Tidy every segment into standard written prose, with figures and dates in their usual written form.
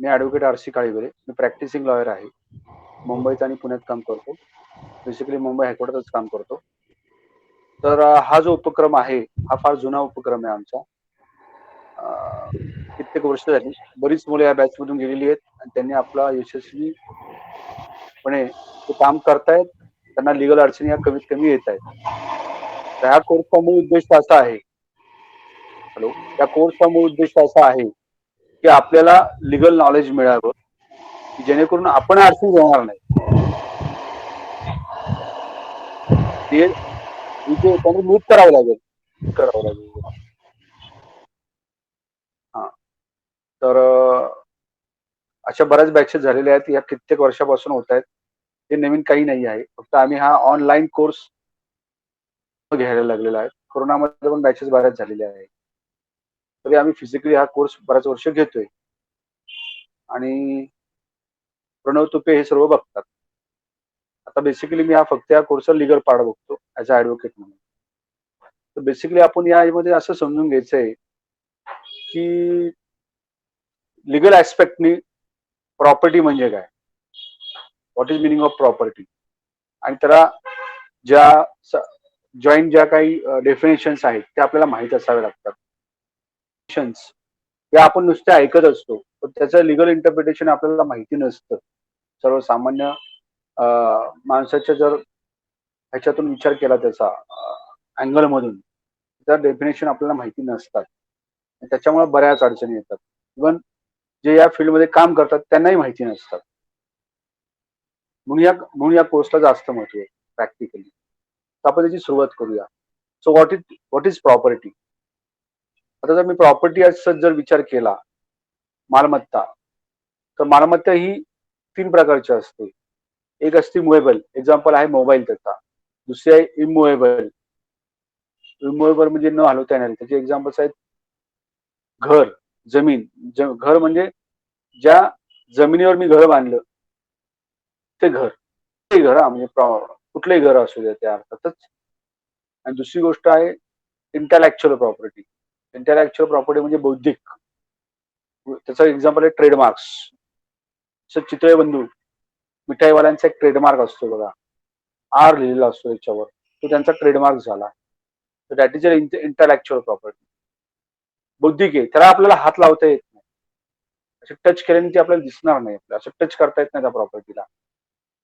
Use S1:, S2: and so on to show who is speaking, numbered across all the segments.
S1: मी advocate RC. काळीवरे. मी practising lawyer आहे. मुंबईत आणि पुण्यात काम करतो. बेसिकली मुंबई हेडक्वार्टरच काम करतो. तर हा जो उपक्रम आहे, हा फार जुना उपक्रम आहे आमचा. कित्येक वर्ष झाली. बरीच मुलं या बॅचमधून गेलेली आहेत आणि त्यांनी आपला यशस्वीपणे ते काम करतायत. त्यांना लीगल अडचणी या कमीत कमी येतायत. तर ह्या कोर्सचा मूळ उद्देश असा आहे हॅलो. या कोर्सचा मूळ उद्देश असा आहे, की आपल्याला लीगल नॉलेज मिळावं, की जेणेकरून आपण अडचणीत येणार नाही. ते त्यांनी मीट करावं लागेल. करावं लागेल. हां. तर अशा बऱ्याच बॅचेस झालेल्या आहेत. या कित्येक वर्षापासून होत आहेत. हे नवीन काही नाही आहे. फक्त आम्ही हा ऑनलाईन कोर्स घ्यायला लागलेला आहे. कोरोनामध्ये पण बॅचेस बऱ्याच झालेल्या आहेत. तरी आम्ही फिजिकली हा कोर्स बऱ्याच वर्ष घेतोय. आणि प्रणव तुपे हे सर्व बघतात. आता बेसिकली मी फक्त या कोर्सचा लीगल पार्ट बघतो ॲज अ ॲडव्होकेट म्हणून. तर बेसिकली आपण यामध्ये असं समजून घ्यायचंय, की लीगल ॲस्पेक्टनी प्रॉपर्टी म्हणजे काय? What is meaning of property? आणि त्याला ज्या काही डेफिनेशन्स आहेत त्या आपल्याला माहीत असाव्या लागतात. ते आपण नुसते ऐकत असतो. पण त्याचं लीगल इंटरप्रिटेशन आपल्याला माहिती नसतं. सर्वसामान्य माणसाच्या जर ह्याच्यातून विचार केला त्याचा अँगलमधून, त्या डेफिनेशन आपल्याला माहिती नसतात. त्याच्यामुळे बऱ्याच अडचणी येतात. इव्हन जे या फील्डमध्ये काम करतात त्यांनाही माहिती नसतात. म्हणून या कोर्सला जास्त महत्व आहे प्रॅक्टिकली. तर आपण त्याची सुरुवात करूया. So what is property? आता जर मी प्रॉपर्टी असं जर विचार केला, मालमत्ता, तर मालमत्ता ही 3 प्रकारची असते. एक असते मूवेबल, एक्झाम्पल आहे मोबाईल त्याचा. दुसरी आहे इमूव्हेबल. इमूव्हेबल म्हणजे न हलवता येणारी. त्याचे एक्झाम्पल्स आहेत घर, जमीन. घर म्हणजे ज्या जमिनीवर मी घर बांधलं ते घर. ते घर म्हणजे कुठलंही घर असू द्या त्या अर्थातच. आणि दुसरी गोष्ट आहे इंटलेक्च्युअल प्रॉपर्टी. इंटलेक्च्युअल प्रॉपर्टी म्हणजे बौद्धिक. त्याचं एक्झाम्पल आहे ट्रेडमार्क्स. जसं चितळे बंधू, मिठाईवाल्यांचा एक ट्रेडमार्क असतो बघा. आर लिहिलेला असतो त्याच्यावर. तो त्यांचा ट्रेडमार्क झाला. तर दॅट इज इंटलेक्च्युअल प्रॉपर्टी. बौद्धिक आहे. त्याला आपल्याला हात लावता येत नाही. असं टच केल्याने ती आपल्याला दिसणार नाही. असं टच करता येत नाही त्या प्रॉपर्टीला.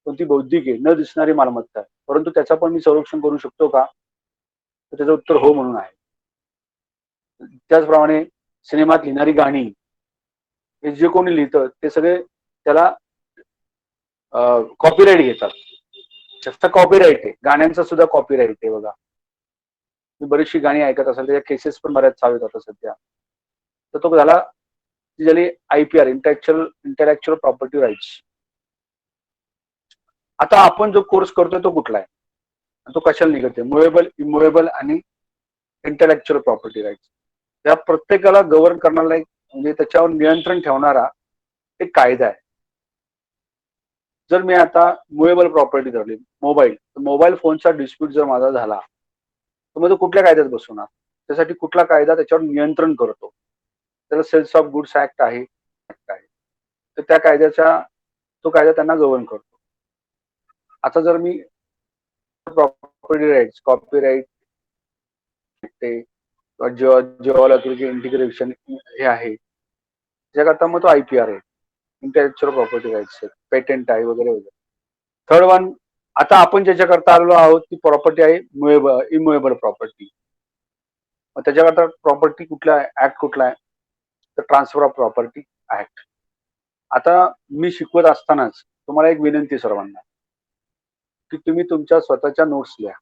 S1: पण ती बौद्धिक आहे, न दिसणारी मालमत्ता आहे. परंतु त्याचा पण मी संरक्षण करू शकतो का? तर त्याचं उत्तर हो म्हणून आहे. त्याचप्रमाणे सिनेमात लिहिणारी गाणी, हे जे कोणी लिहितं ते सगळे त्याला कॉपीराईट घेतात. जास्त कॉपीराईट आहे. गाण्यांचा सुद्धा कॉपीराईट आहे बघा. तुम्ही बरीचशी गाणी ऐकत असाल, त्याच्या केसेस पण बऱ्याच चालू आहेत आता सध्या. तर तो झाला, ती झाली IPR, इंटलेक्च्युअल प्रॉपर्टी राईट्स. आता आपण जो कोर्स करतोय तो कुठला आहे? तो कशाला निघत आहे? मूव्हेबल, इमूव्हेबल आणि इंटलेक्च्युअल प्रॉपर्टी राईट्स. या प्रत्येकाला गव्हर्न करणारा एक म्हणजे त्याच्यावर नियंत्रण ठेवणारा एक कायदा आहे. जर मी आता मूव्हेबल प्रॉपर्टी धरली, मोबाईल फोनचा डिस्प्यूट जर माझा झाला, तर मग तो कुठल्या कायद्यात बसवणार? त्यासाठी कुठला कायदा त्याच्यावर नियंत्रण करतो? त्याला सेल्स ऑफ गुड्स ऍक्ट आहे. तर त्या कायद्याचा तो कायदा त्यांना गव्हर्न करतो. आता जर मी प्रॉपर्टी राईट्स, कॉपीराईट ते जिओलॉजिकल इंटिग्रेशन हे आहे. त्याच्याकरता मग तो IPR आहे. इंटेलेक्च्युअल प्रॉपर्टी राईट्स आहे, पेटंट आहे वगैरे वगैरे. थर्ड वन, आता आपण ज्याच्याकरता आलेलो आहोत ती प्रॉपर्टी आहे इमूव्हेबल प्रॉपर्टी. मग त्याच्याकरता प्रॉपर्टी कुठला आहे? ऍक्ट कुठला आहे? तर ट्रान्सफर ऑफ प्रॉपर्टी ऍक्ट. आता मी शिकवत असतानाच तुम्हाला एक विनंती सर्वांना, की तुम्ही तुमच्या स्वतःच्या नोट्स लिहा.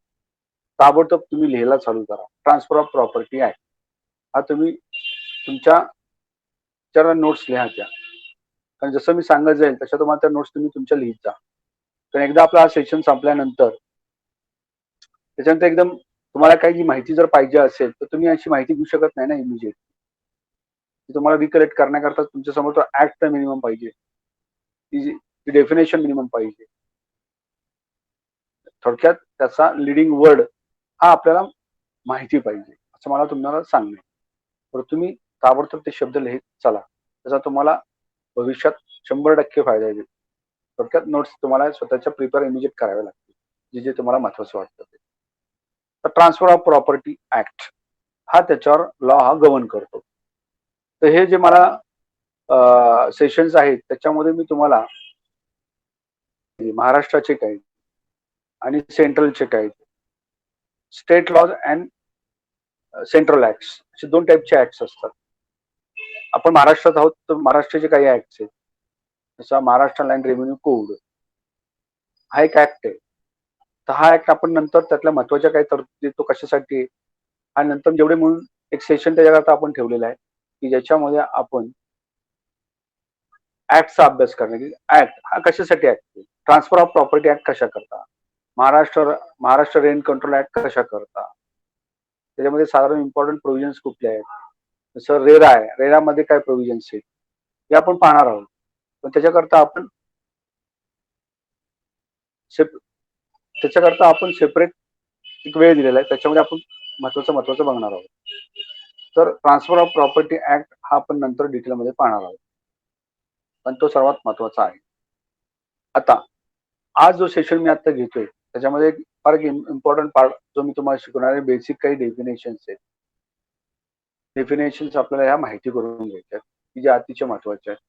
S1: ताबडतोब तुम्ही लिहायला चालू करा. ट्रान्सफर ऑफ प्रॉपर्टी ऍक्ट हा तुम्ही तुमच्या नोट्स लिहा त्या. कारण जसं मी सांगत जाईल तशा तुम्हाला त्या नोट्स तुम्ही तुमच्या लिहित जा. कारण एकदा आपला हा सेशन संपल्यानंतर त्याच्यानंतर एकदम तुम्हाला काही माहिती जर पाहिजे असेल तर तुम्ही अशी माहिती घेऊ शकत नाही ना इमिजिएट. तुम्हाला रिकलेक्ट करण्याकरता तुमच्यासमोर तो ऍक्ट मिनिमम पाहिजे. ती डेफिनेशन मिनिमम पाहिजे. थोडक्यात त्याचा लिडिंग वर्ड हा आपल्याला माहिती पाहिजे, असं मला तुम्हाला सांगणे. तर तुम्ही ताबडतोब ते शब्द लिहित चला. त्याचा तुम्हाला भविष्यात 100% फायदा येईल. थोडक्यात नोट्स तुम्हाला स्वतःच्या प्रिपेअर इमिजिएट कराव्या लागतील, जे जे तुम्हाला महत्वाचं वाटतं ते. तर ट्रान्सफर ऑफ प्रॉपर्टी ऍक्ट हा त्याच्यावर लॉ हा गव्हर्न करतो. तर हे जे मला सेशन्स आहेत त्याच्यामध्ये मी तुम्हाला महाराष्ट्राचे काही आणि सेंट्रलचे काही, state laws and central acts असे 2 टाईपचे ऍक्ट्स असतात. आपण महाराष्ट्रात आहोत तर महाराष्ट्राचे काही ऍक्ट्स आहेत. जसा महाराष्ट्र लँड रेव्हेन्यू कोड हा एक ऍक्ट आहे. तर हा ऍक्ट आपण नंतर त्यातल्या महत्वाच्या काही तरतुदी तो कशासाठी आहे आणि नंतर जेवढे म्हणून एक सेशन त्याच्याकरता आपण ठेवलेला आहे की ज्याच्यामध्ये आपण ऍक्टचा अभ्यास करणे की ऍक्ट हा कशासाठी act, transfer of property act कशा करता, महाराष्ट्र रेंट कंट्रोल ऍक्ट कशा करता, त्याच्यामध्ये साधारण इम्पॉर्टंट प्रोव्हिजन्स कुठले आहेत, जसं रेरा आहे, रेरामध्ये काय प्रोव्हिजन्स आहेत हे आपण पाहणार आहोत. पण त्याच्याकरता आपण सेपरेट एक वेळ दिलेला आहे, त्याच्यामध्ये आपण महत्वाचं बघणार आहोत. तर ट्रान्सफर ऑफ प्रॉपर्टी ऍक्ट हा आपण नंतर डिटेलमध्ये पाहणार आहोत, पण तो सर्वात महत्वाचा आहे. आता आज जो सेशन मी आता घेतोय त्याच्यामध्ये एक फार इम्पॉर्टंट पार्ट जो मी तुम्हाला शिकवणार आहे, बेसिक काही डेफिनेशन्स आहेत. डेफिनेशन्स आपल्याला ह्या माहिती करून घ्यायच्या की ज्या अतिशय महत्वाच्या आहेत.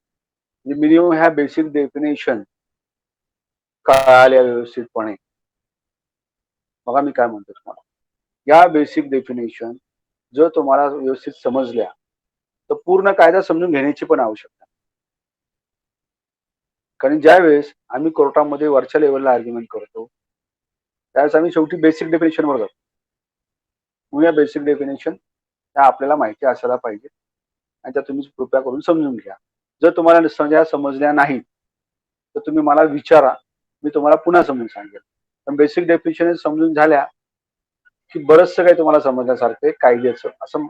S1: म्हणजे मिनिमम ह्या बेसिक डेफिनेशन कळाल्या व्यवस्थितपणे. बघा मी काय म्हणतो तुम्हाला, या बेसिक डेफिनेशन जर तुम्हाला व्यवस्थित समजल्या तर पूर्ण कायदा समजून घेण्याची पण आवश्यकता. कारण ज्या वेळेस आम्ही कोर्टामध्ये वरच्या लेवलला आर्ग्युमेंट करतो त्यावेळेस आम्ही शेवटी बेसिक डेफिनेशनवर जातो. म्हणून या बेसिक डेफिनेशन त्या आपल्याला माहिती असायला पाहिजे आणि त्या तुम्ही कृपया करून समजून घ्या. जर तुम्हाला समजल्या नाही तर तुम्ही मला विचारा, मी तुम्हाला पुन्हा समजून सांगेल. पण बेसिक डेफिनेशन समजून झाल्या की बरंचसं काही तुम्हाला समजण्यासारखं कायद्याचं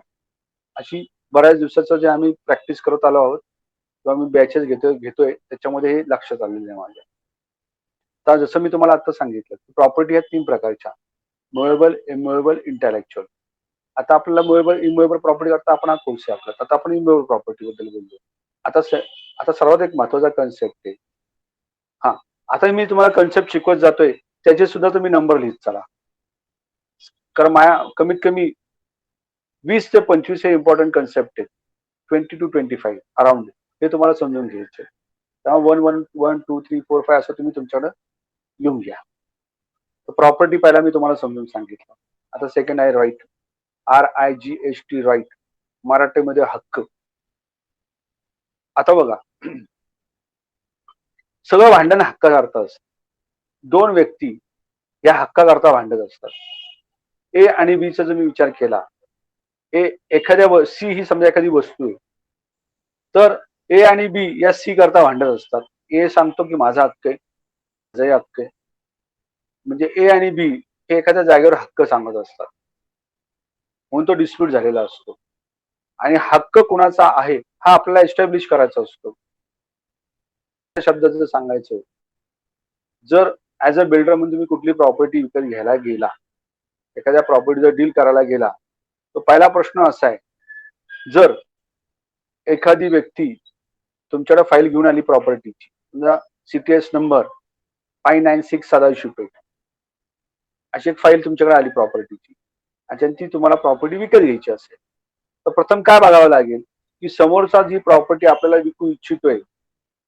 S1: अशी बऱ्याच दिवसाचं जे आम्ही प्रॅक्टिस करत आलो आहोत किंवा मी बॅचेस घेतोय त्याच्यामध्ये हे लक्षात आलेलं आहे माझ्या. तर जसं मी तुम्हाला आता सांगितलं प्रॉपर्टी ह्या 3 प्रकारच्या, मुवेबल, इमुवेबल, इंटेलेक्च्युअल. आता आपल्याला मुवेबल इमुवेबल प्रॉपर्टी करता आपण हा कोर्स आहे आपला, आता आपण इमुवेबल प्रॉपर्टी बद्दल बोललो. आता सर्वात एक महत्वाचा कन्सेप्ट आहे. हा, आता मी तुम्हाला कन्सेप्ट शिकवत जातोय त्याचे सुद्धा तुम्ही नंबर लिहित चला, कारण माझ्या कमीत कमी 20 ते 25 हे इम्पॉर्टंट कन्सेप्ट आहेत. 20 to 25 अराउंड हे तुम्हाला समजून घ्यायचे. तेव्हा 1, 2, 3, 4, 5 असं तुम्ही तुमच्याकडे लिहून घ्या. प्रॉपर्टी पहिला मी तुम्हाला समजून सांगितलं. आता सेकंड आहे राईट, RIGHT राईट, मराठीमध्ये हक्क. आता बघा सगळं भांडण हक्काकरता असतं. 2 व्यक्ती या हक्काकरता भांडत असतात. ए आणि बी चा जर मी विचार केला, सी ही समजा एखादी वस्तू आहे, तर ए आणि बी या सी करता भांडत असतात. ए सांगतो की माझा हक्क आहे, माझाही हक्क आहे. म्हणजे ए आणि बी हे एखाद्या जागेवर हक्क सांगत असतात, म्हणून तो डिस्प्यूट झालेला असतो. आणि हक्क कुणाचा आहे हा आपल्याला एस्टॅब्लिश करायचा असतो. शब्दात जर सांगायचं, जर ऍज अ बिल्डर म्हणून तुम्ही कुठली प्रॉपर्टी विकत घ्यायला गेला, एखाद्या प्रॉपर्टीचा डील करायला गेला, तर पहिला प्रश्न असा आहे, जर एखादी व्यक्ती तुमच्याकडे फाईल घेऊन आली प्रॉपर्टीची, समजा CTS नंबर 596 सदाशिव पेठ अशी एक फाईल तुमच्याकडे आली प्रॉपर्टीची आणि ती तुम्हाला प्रॉपर्टी विकत घ्यायची असेल, तर प्रथम काय बघावं लागेल की समोरचा जी प्रॉपर्टी आपल्याला विकू इच्छितोय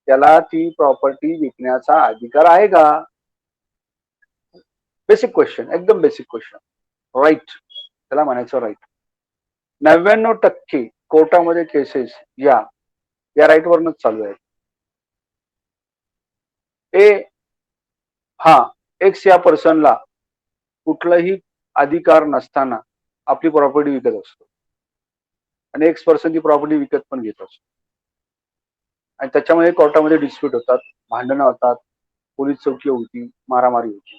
S1: त्याला ती प्रॉपर्टी विकण्याचा अधिकार आहे का. बेसिक क्वेश्चन, एकदम बेसिक क्वेश्चन. राईट, त्याला म्हणायचं राईट. 99% कोर्टामध्ये केसेस या राईट वरनच चालू आहेत. हा एक्स या पर्सनला कुठलाही अधिकार नसताना आपली प्रॉपर्टी विकत असतो आणि एक्स पर्सन ती प्रॉपर्टी विकत पण घेत असतो आणि त्याच्यामध्ये कोर्टामध्ये डिस्प्यूट होतात, भांडणं होतात, पोलीस चौकी होती, मारामारी होती.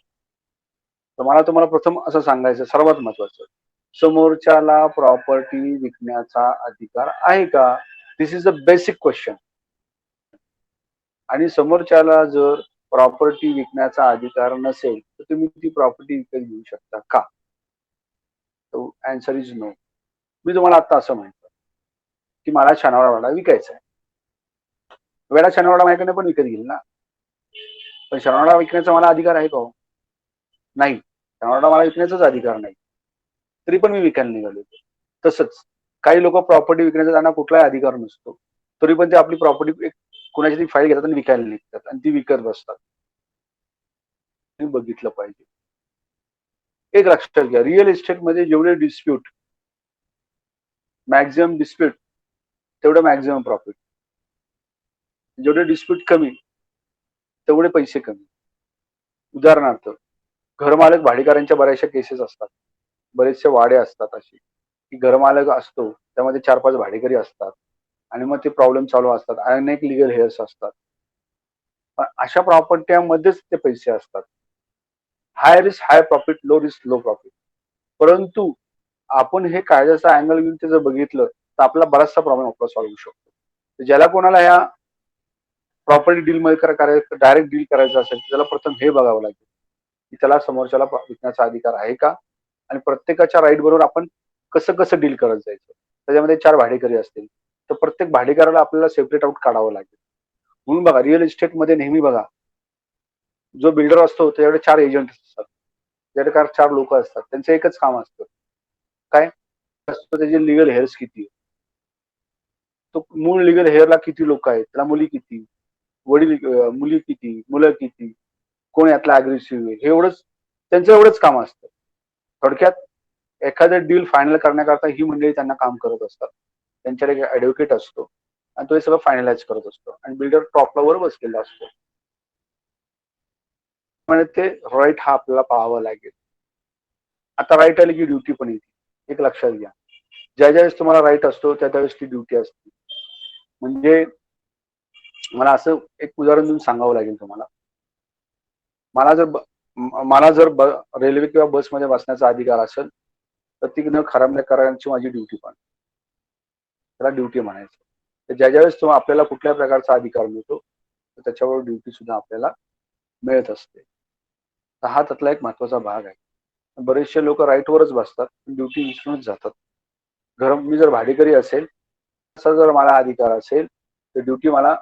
S1: तर मला तुम्हाला प्रथम असं सांगायचं, सर्वात महत्वाचं, समोरच्याला प्रॉपर्टी विकण्याचा अधिकार आहे का. दिस इज द बेसिक क्वेश्चन. आणि समोरच्याला जर प्रॉपर्टी विकण्याचा अधिकार नसेल तर तुम्ही ती प्रॉपर्टी विकत घेऊ शकता का. Answer is no. मी तुम्हाला आता असं म्हणतो की मला शनिवारवाडा विकायचा आहे, वेळा शनिवारवाडा माझ्याकडे पण विकत घेईल ना, पण शनिवारवाडा विकण्याचा मला अधिकार आहे का हो? नाही, शनिवारवाडा मला विकण्याचाच अधिकार नाही, तरी पण मी विकायला निघालो. तसंच काही लोक प्रॉपर्टी विकण्याचा त्यांना कुठलाही अधिकार नसतो, तरी पण ते आपली प्रॉपर्टी कुणाची तरी फाईल घेतात आणि विकायला निघतात आणि ती विकत बसतात. तुम्ही बघितलं पाहिजे. एक लक्षात घ्या, रिअल इस्टेटमध्ये जेवढे डिस्प्यूट, मॅक्झिमम डिस्प्यूट तेवढं मॅक्झिमम प्रॉफिट. जेवढे डिस्प्यूट कमी तेवढे पैसे कमी. उदाहरणार्थ, घरमालक भाडेकरांच्या बऱ्याचशा केसेस असतात, बरेचसे वाडे असतात असे की घरमालक असतो, त्यामध्ये 4-5 भाडेकरी असतात आणि मग ते प्रॉब्लेम चालू असतात, अनेक लिगल हेअर्स असतात. पण अशा प्रॉपर्ट्यामध्येच ते पैसे असतात. High risk high profit, low risk low profit. परंतु आपण हे कायद्याचा अँगल घेऊन ते जर बघितलं तर आपला बराचसा प्रॉब्लेम आपला सॉल्व्ह होऊ शकतो. ज्याला कोणाला ह्या प्रॉपर्टी डील मध्ये डायरेक्ट डील करायचं असेल त्याला प्रथम हे बघावं लागेल की त्याला समोरच्याला विकण्याचा अधिकार आहे का, आणि प्रत्येकाच्या राईट बरोबर आपण कसं कसं डील करत जायचं. त्याच्यामध्ये 4 भाडेकरी असतील तर प्रत्येक भाडेकराला आपल्याला सेपरेट आउट काढावं लागेल. म्हणून बघा, रिअल इस्टेटमध्ये नेहमी बघा, जो बिल्डर असतो त्याच्याकडे 4 एजंट असतात, त्याच्याकडे 4 लोक असतात, त्यांचं एकच काम असतं काय असतं, त्याचे लिगल हेअर्स किती, तो मूळ लिगल हेअरला किती लोक आहेत, त्याला मुली किती, वडील मुली किती, मुलं किती, कोण यातला अग्रेसिव्ह आहे, हे एवढंच त्यांचं एवढंच काम असतं. थोडक्यात एखादं डील फायनल करण्याकरता ही मंडळी त्यांना काम करत असतात. त्यांच्याकडे एक ऍडव्होकेट असतो आणि तो हे सगळं फायनलाइज करत असतो आणि बिल्डर टॉपला वर बसलेला असतो. म्हणजे ते राईट हा आपल्याला पाहावा लागेल. आता राईट आली की ड्युटी पण येते, एक लक्षात घ्या. ज्या ज्यावेळेस तुम्हाला राईट असतो त्या त्यावेळेस ती ड्युटी असते. म्हणजे मला असं एक उदाहरण देऊन सांगावं लागेल तुम्हाला. मला जर रेल्वे किंवा बसमध्ये बसण्याचा अधिकार असेल तर ती न खराबण्याची माझी ड्युटी पण, त्याला ड्युटी म्हणायचं. तर ज्या ज्यावेळेस तुम्हाला आपल्याला कुठल्या प्रकारचा अधिकार मिळतो तर त्याच्यावर ड्युटी सुद्धा आपल्याला मिळत असते. तर हा त्यातला एक महत्वाचा भाग आहे. बरेचसे लोक राईटवरच बसतात, ड्युटी विसरूनच जातात. मी जर भाडेकरी असेल, असा जर मला अधिकार असेल तर ड्युटी मला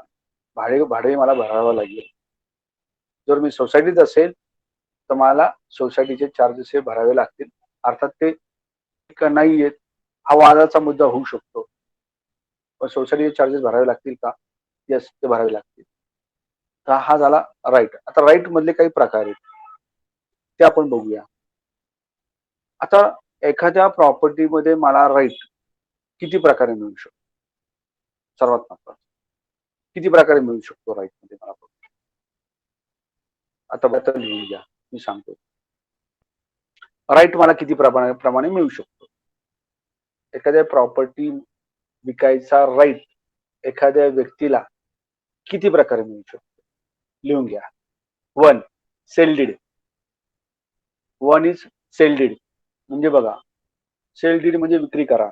S1: भाडे मला भरावं लागेल. जर मी सोसायटीत असेल तर मला सोसायटीचे चार्जेस हे भरावे लागतील. अर्थात ते नाही येत हा वादाचा मुद्दा होऊ शकतो, पण सोसायटीचे चार्जेस भरावे लागतील का? येस, ते भरावे लागतील. तर हा झाला राईट. आता राईट मधले काही प्रकार आहेत ते आपण बघूया. आता एखाद्या प्रॉपर्टीमध्ये मला राईट किती प्रकारे मिळू शकतो? सर्वात महत्वाचं, किती प्रकारे मिळू शकतो राईट मध्ये मला? आता लिहून घ्या, मी सांगतो. राईट मला किती प्रमाणे मिळू शकतो? एखाद्या प्रॉपर्टी विकायचा राईट एखाद्या व्यक्तीला किती प्रकारे मिळू शकतो? लिहून घ्या. 1 sale deed. 1 is sale deed. म्हणजे बघा, सेल डीड म्हणजे विक्री करार.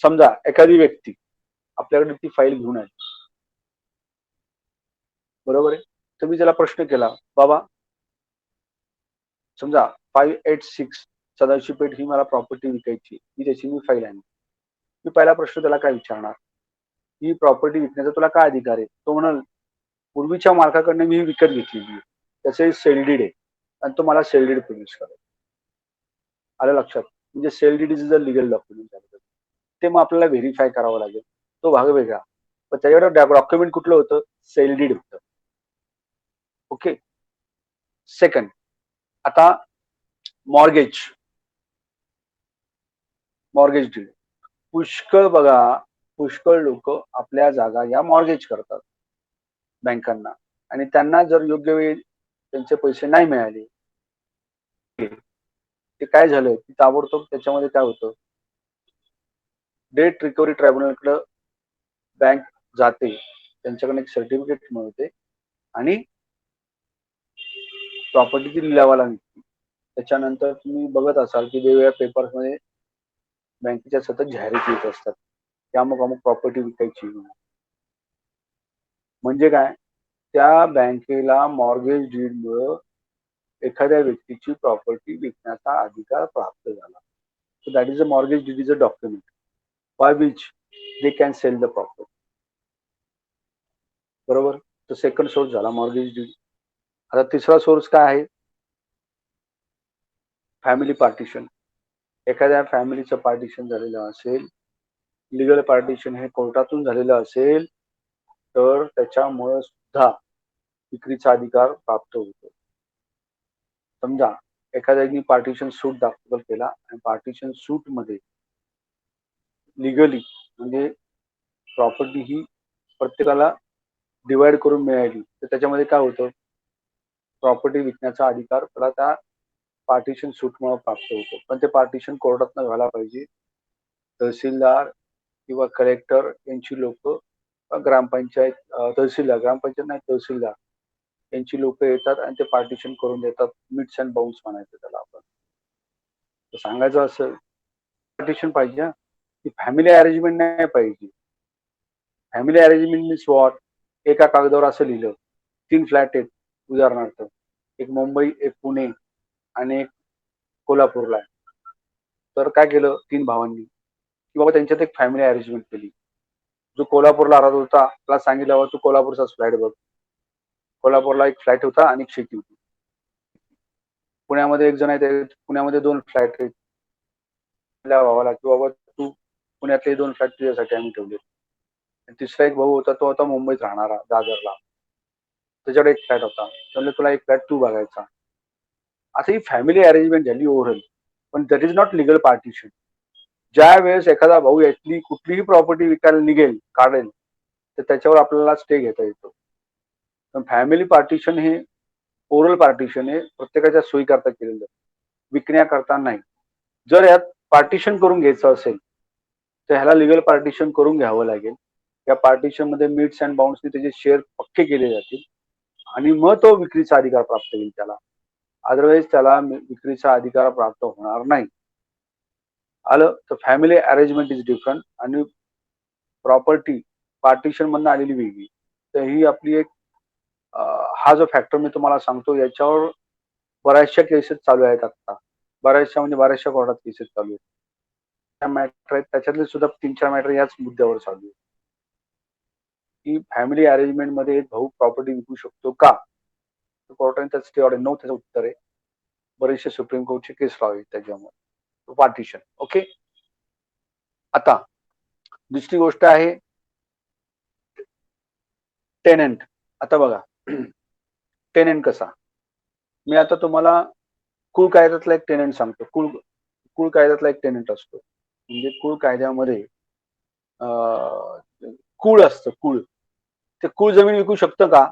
S1: समजा एखादी व्यक्ती आपल्याकडे ती फाईल घेऊन आली, बरोबर आहे. तर मी त्याला प्रश्न केला, बाबा समजा 586 सदाशिव पेठ ही मला प्रॉपर्टी विकायची, ही त्याची मी फाईल आणली. मी पहिला प्रश्न त्याला काय विचारणार, ही प्रॉपर्टी विकण्याचा तुला काय अधिकार आहे? तो म्हणाल, पूर्वीच्या मालकाकडनं मी विकत घेतलेली, त्याचे सेल डीड आहे आणि तो मला सेल डीड प्रोड्यूस करेल. आलं लक्षात? म्हणजे sale deed is the legal document झालं. ते मग आपल्याला व्हेरीफाय करावं लागेल, तो भाग वेगळा. पण त्याच्याकडे डॉक्युमेंट कुठलं होतं? सेल डीड होतं. ओके. सेकंड, आता मॉर्गेज डीड. पुष्कळ लोक आपल्या जागा या मॉर्गेज करतात बँकांना, आणि त्यांना जर योग्य वेळी त्यांचे पैसे नाही मिळाले, ते काय झालं की ताबडतोब त्याच्यामध्ये काय होतं, डेट रिकव्हरी ट्रायब्युनलकडे बँक जाते, त्यांच्याकडे एक सर्टिफिकेट मिळते आणि प्रॉपर्टीची लिलावाला निघते. त्याच्यानंतर तुम्ही बघत असाल की वेगवेगळ्या पेपर्समध्ये बँकेच्या सतत जाहिराती येत असतात की अमुक अमुक प्रॉपर्टी विकायची. म्हणजे काय, त्या बँकेला मॉर्गेज डीडमुळं एखाद्या व्यक्तीची प्रॉपर्टी विकण्याचा अधिकार प्राप्त झाला. So that is a mortgage deed is a document by which they can sell the property. बरोबर. तर सेकंड सोर्स झाला मॉर्गेज डीड. आता तिसरा सोर्स काय आहे? Family partition. एखाद्या फॅमिलीचं पार्टिशन झालेलं असेल, लिगल पार्टिशन हे कोर्टातून झालेलं असेल, तर त्याच्यामुळे सुद्धा विक्रीचा अधिकार प्राप्त होतो. समजा एखाद्याने पार्टिशन सूट दाखल केला आणि पार्टिशन सूट मध्ये लिगली म्हणजे प्रॉपर्टी ही प्रत्येकाला डिवाइड करून मिळाली, तर त्याच्यामध्ये काय होतं? प्रॉपर्टी विकण्याचा अधिकार त्याला त्या पार्टिशन सूटमुळे प्राप्त होतो. पण ते पार्टिशन कोर्टातनं व्हायला पाहिजे. तहसीलदार किंवा कलेक्टर यांची लोक, ग्रामपंचायत, ग्रामपंचायत नाही, तहसीलदार यांची लोक येतात आणि ते पार्टिशन करून देतात. मिट्स अँड बाउंड्स म्हणायचं त्याला आपण. तर सांगायचं असं पार्टिशन पाहिजे, की फॅमिली अरेंजमेंट नाही पाहिजे. Family arrangement means what? एका कागदावर असं लिहिलं 3 फ्लॅट आहेत उदाहरणार्थ, एक मुंबई, एक पुणे आणि एक कोल्हापूरला आहे. तर काय केलं 3 भावांनी, की बाबा त्यांच्यात एक फॅमिली अरेंजमेंट केली. जो कोल्हापूरला राहत होता त्याला सांगितलं, बाबा तू कोल्हापूरचाच फ्लॅट बघ. कोल्हापूरला एक फ्लॅट होता आणि एक शेती होती. पुण्यामध्ये एक जण आहे, पुण्यामध्ये 2 फ्लॅट आहेत. आपल्या भावाला की बाबा तू पुण्यातले 2 फ्लॅट तुझ्यासाठी आम्ही ठेवले. तिसरा एक भाऊ होता, तो होता मुंबईत राहणारा, दादरला. त्याच्याकडे एक फ्लॅट होता. त्यामुळे तुला एक फ्लॅट तू बघायचा. आता ही फॅमिली अरेंजमेंट झाली ओव्हरऑल, पण that is not legal partition. ज्या वेळेस एखादा भाऊ यातली कुठलीही प्रॉपर्टी विकायला निघेल, काढेल, तर त्याच्यावर आपल्याला स्टे घेता येतो. पण फॅमिली पार्टिशन हे ओरल पार्टिशन हे प्रत्येकाच्या सोयीकरता केलेलं जातं, विकण्याकरता नाही. जर यात पार्टिशन करून घ्यायचं असेल तर ह्याला लिगल पार्टिशन करून घ्यावं लागेल. या पार्टिशन मध्ये मीट्स अँड बाउंड्सने त्याचे शेअर पक्के केले जातील आणि मग तो विक्रीचा अधिकार प्राप्त होईल त्याला. अदरवाईज त्याला विक्रीचा अधिकार प्राप्त होणार नाही. आलं? तर फॅमिली अरेंजमेंट इज डिफरंट आणि प्रॉपर्टी पार्टिशन मधनं आलेली वेगळी. तर ही आपली एक हा जो फॅक्टर मी तुम्हाला सांगतो, याच्यावर बऱ्याचशा केसेस चालू आहेत आता. बऱ्याचशा कोर्टात केसेस चालू आहेत. त्या मॅटर आहेत, त्याच्यातले सुद्धा 3-4 मॅटर याच मुद्द्यावर चालू आहे, की फॅमिली अरेंजमेंट मध्ये एक भाऊ प्रॉपर्टी विकू शकतो का? कोर्टाने त्याचं स्टे ऑर्डर, नो त्याचं उत्तर आहे. बरेचसे सुप्रीम कोर्टचे केस लॉ आहेत त्याच्यामुळे. पार्टिशन. ओके. आता दुसरी गोष्ट आहे टेनंट. आता बघा टेनंट कसा, मी आता तुम्हाला कुळ कायद्यातला एक टेनंट सांगतो. कुळ कायद्यातला एक टेनंट असतो. म्हणजे कुळ कायद्यामध्ये कुळ असतं. कुळ, ते कुळ जमीन विकू शकतं का?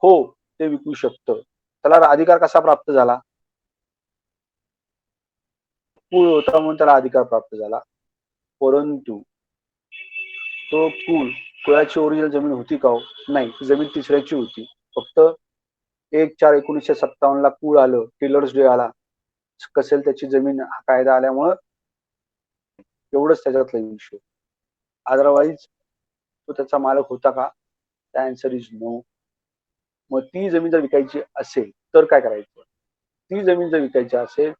S1: हो, ते विकू शकतं. त्याला अधिकार कसा प्राप्त झाला? कुळ होता म्हणून त्याला अधिकार प्राप्त झाला. परंतु तो कुळाची ओरिजिनल जमीन होती का? नाही, ती जमीन तिसऱ्याची होती. फक्त 1/4/1957 ला कुळ आलं, टिलर्स डे आला, कसेल त्याची जमीन हा कायदा आल्यामुळं एवढंच त्याच्यातला विषय. अदरवाईज तो त्याचा मालक होता का? The answer is no. मग ती जमीन जर विकायची असेल तर काय करायचं? ती जमीन जर विकायची असेल